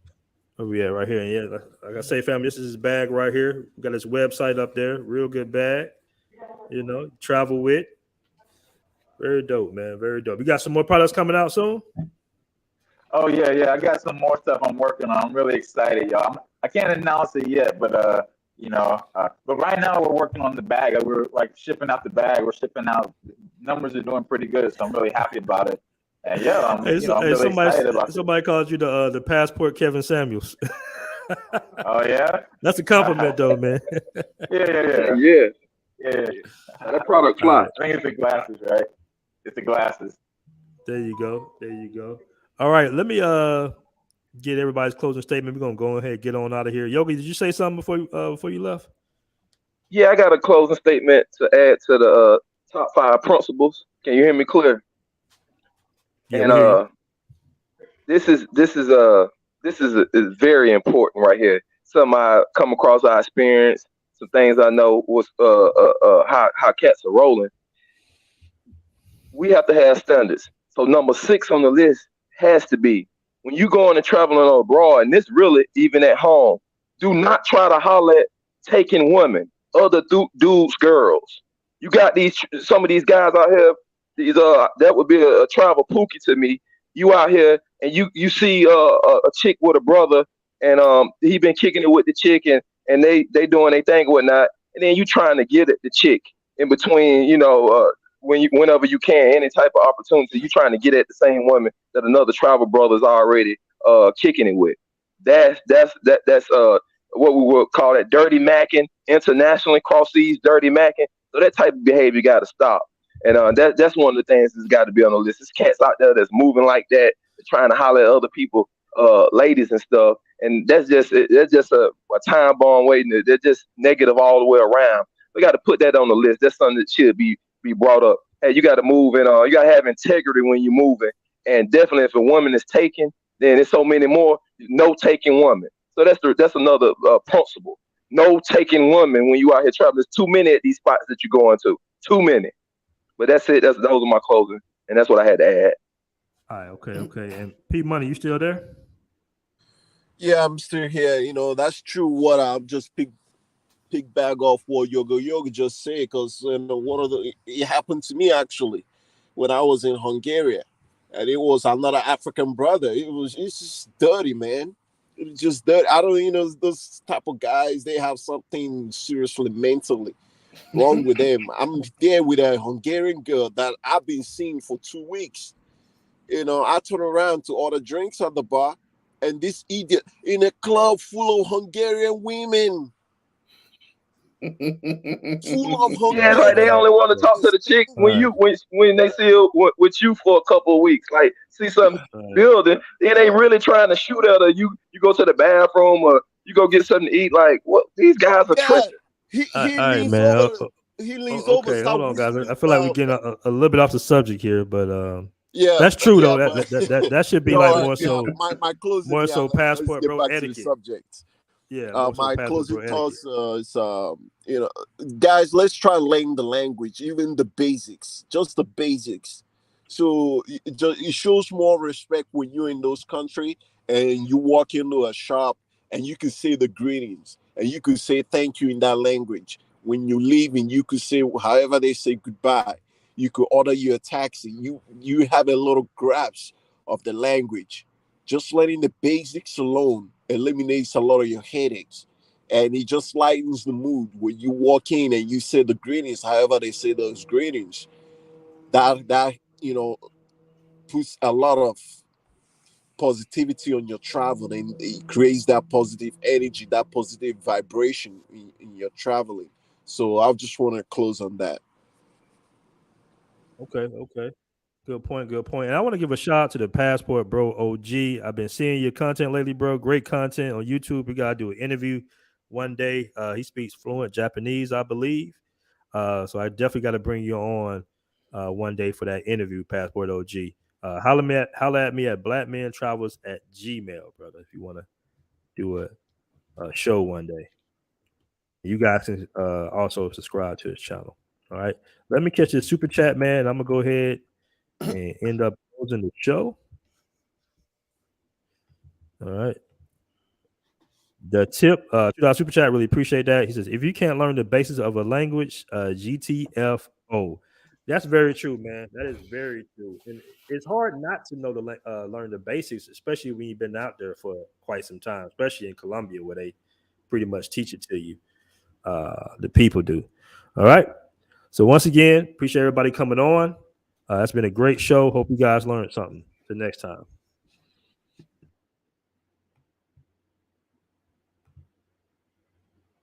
Where we at right here? Yeah, like I say, family, this is his bag right here. We got his website up there. Real good bag. Travel with. Very dope, man. Very dope. You got some more products coming out soon? Oh yeah. I got some more stuff I'm working on. I'm really excited, y'all. I can't announce it yet, but but right now we're working on the bag. We're like shipping out the bag. We're shipping out. Numbers are doing pretty good, so I'm really happy about it. And yeah, I'm really excited about it. Somebody called you the passport Kevin Samuels. Oh yeah, that's a compliment though, man. Yeah. That product fly. I think it's the glasses, right? It's the glasses. There you go. All right, let me get everybody's closing statement. We're gonna go ahead and get on out of here. Yogi, did you say something before you left? Yeah, I got a closing statement to add to the top 5 principles. Can you hear me clear? Yeah, and this is very important right here. Something I come across, I experienced, some things I know was how cats are rolling. We have to have standards. So number 6 on the list has to be when you going and traveling abroad, and this really even at home, do not try to holler at taking women, other dudes, girls. You got some of these guys out here. That would be a travel pookie to me. You out here and you see a chick with a brother, and he been kicking it with the chick, and they doing their thing or whatnot, and then you trying to get at the chick in between, whenever you can, any type of opportunity, you trying to get at the same woman that another travel brother's already kicking it with. That's what we would call that dirty macking, internationally cross seas dirty macking. So that type of behavior got to stop. And that's one of the things that's got to be on the list. There's cats out there that's moving like that, trying to holler at other people, ladies and stuff. And that's just a time bomb waiting. They're just negative all the way around. We got to put that on the list. That's something that should be brought up. Hey, you got to move, and you got to have integrity when you're moving. And definitely, if a woman is taken, then there's so many more. No taking woman. So that's another principle. No taking women when you out here traveling. There's too many at these spots that you're going to. Too many. But that's it. Those are my closing, and that's what I had to add. All right, okay. And P Money, you still there? Yeah, I'm still here. That's true. What I'm just pick back off what Yoga just said, because it happened to me actually when I was in Hungary, and it was another African brother. It's just dirty, man. It's just dirty. I don't, those type of guys, they have something seriously mentally wrong with them. I'm there with a Hungarian girl that I've been seeing for 2 weeks. I turn around to order drinks at the bar, and this idiot in a club full of Hungarian women. Full of Hungarian. Yeah, like they only want to talk to the chick when they see with you for a couple of weeks. Like see something building, then they really trying to shoot at her. You go to the bathroom or you go get something to eat. Like, what? These guys are Yeah, tripping. he All he right, leans man. over. He leans over, Okay, hold start on, guys. whispering I feel like we're stuff. getting a little bit off the subject here, but Yeah, that's true yeah, though. but That should be no, like more yeah. so My closing, yeah. Let's passport get bro back to the etiquette. subject. Yeah, more so My passport closing bro etiquette. thoughts is, you know, guys, let's try learning the language, even the basics, just the basics. So it shows more respect when you're in those country and you walk into a shop and you can say the greetings and you could say thank you in that language. When you leave and you could say however they say goodbye. You could order you a taxi. You have a little grasp of the language. Just letting the basics alone eliminates a lot of your headaches. And it just lightens the mood when you walk in and you say the greetings, however they say those greetings. That puts a lot of positivity on your travel, and it creates that positive energy, that positive vibration in your traveling. So I just want to close on that. Okay. Good point. And I want to give a shout out to the Passport Bro OG. I've been seeing your content lately, bro. Great content on YouTube. We gotta do an interview one day. He speaks fluent Japanese, I believe. So I definitely got to bring you on one day for that interview, Passport OG. Holla at me at blackmentravels@gmail, brother, if you want to do a show one day. You guys can also subscribe to his channel. All right. Let me catch this super chat, man. I'm gonna go ahead and end up closing the show. All right. The tip, $2 super chat, really appreciate that. He says, if you can't learn the basis of a language, GTFO. That's very true, man. That is very true. And it's hard not to know learn the basics, especially when you've been out there for quite some time, especially in Colombia where they pretty much teach it to you. The people do. All right. So once again, appreciate everybody coming on. It's been a great show. Hope you guys learned something. Till next time.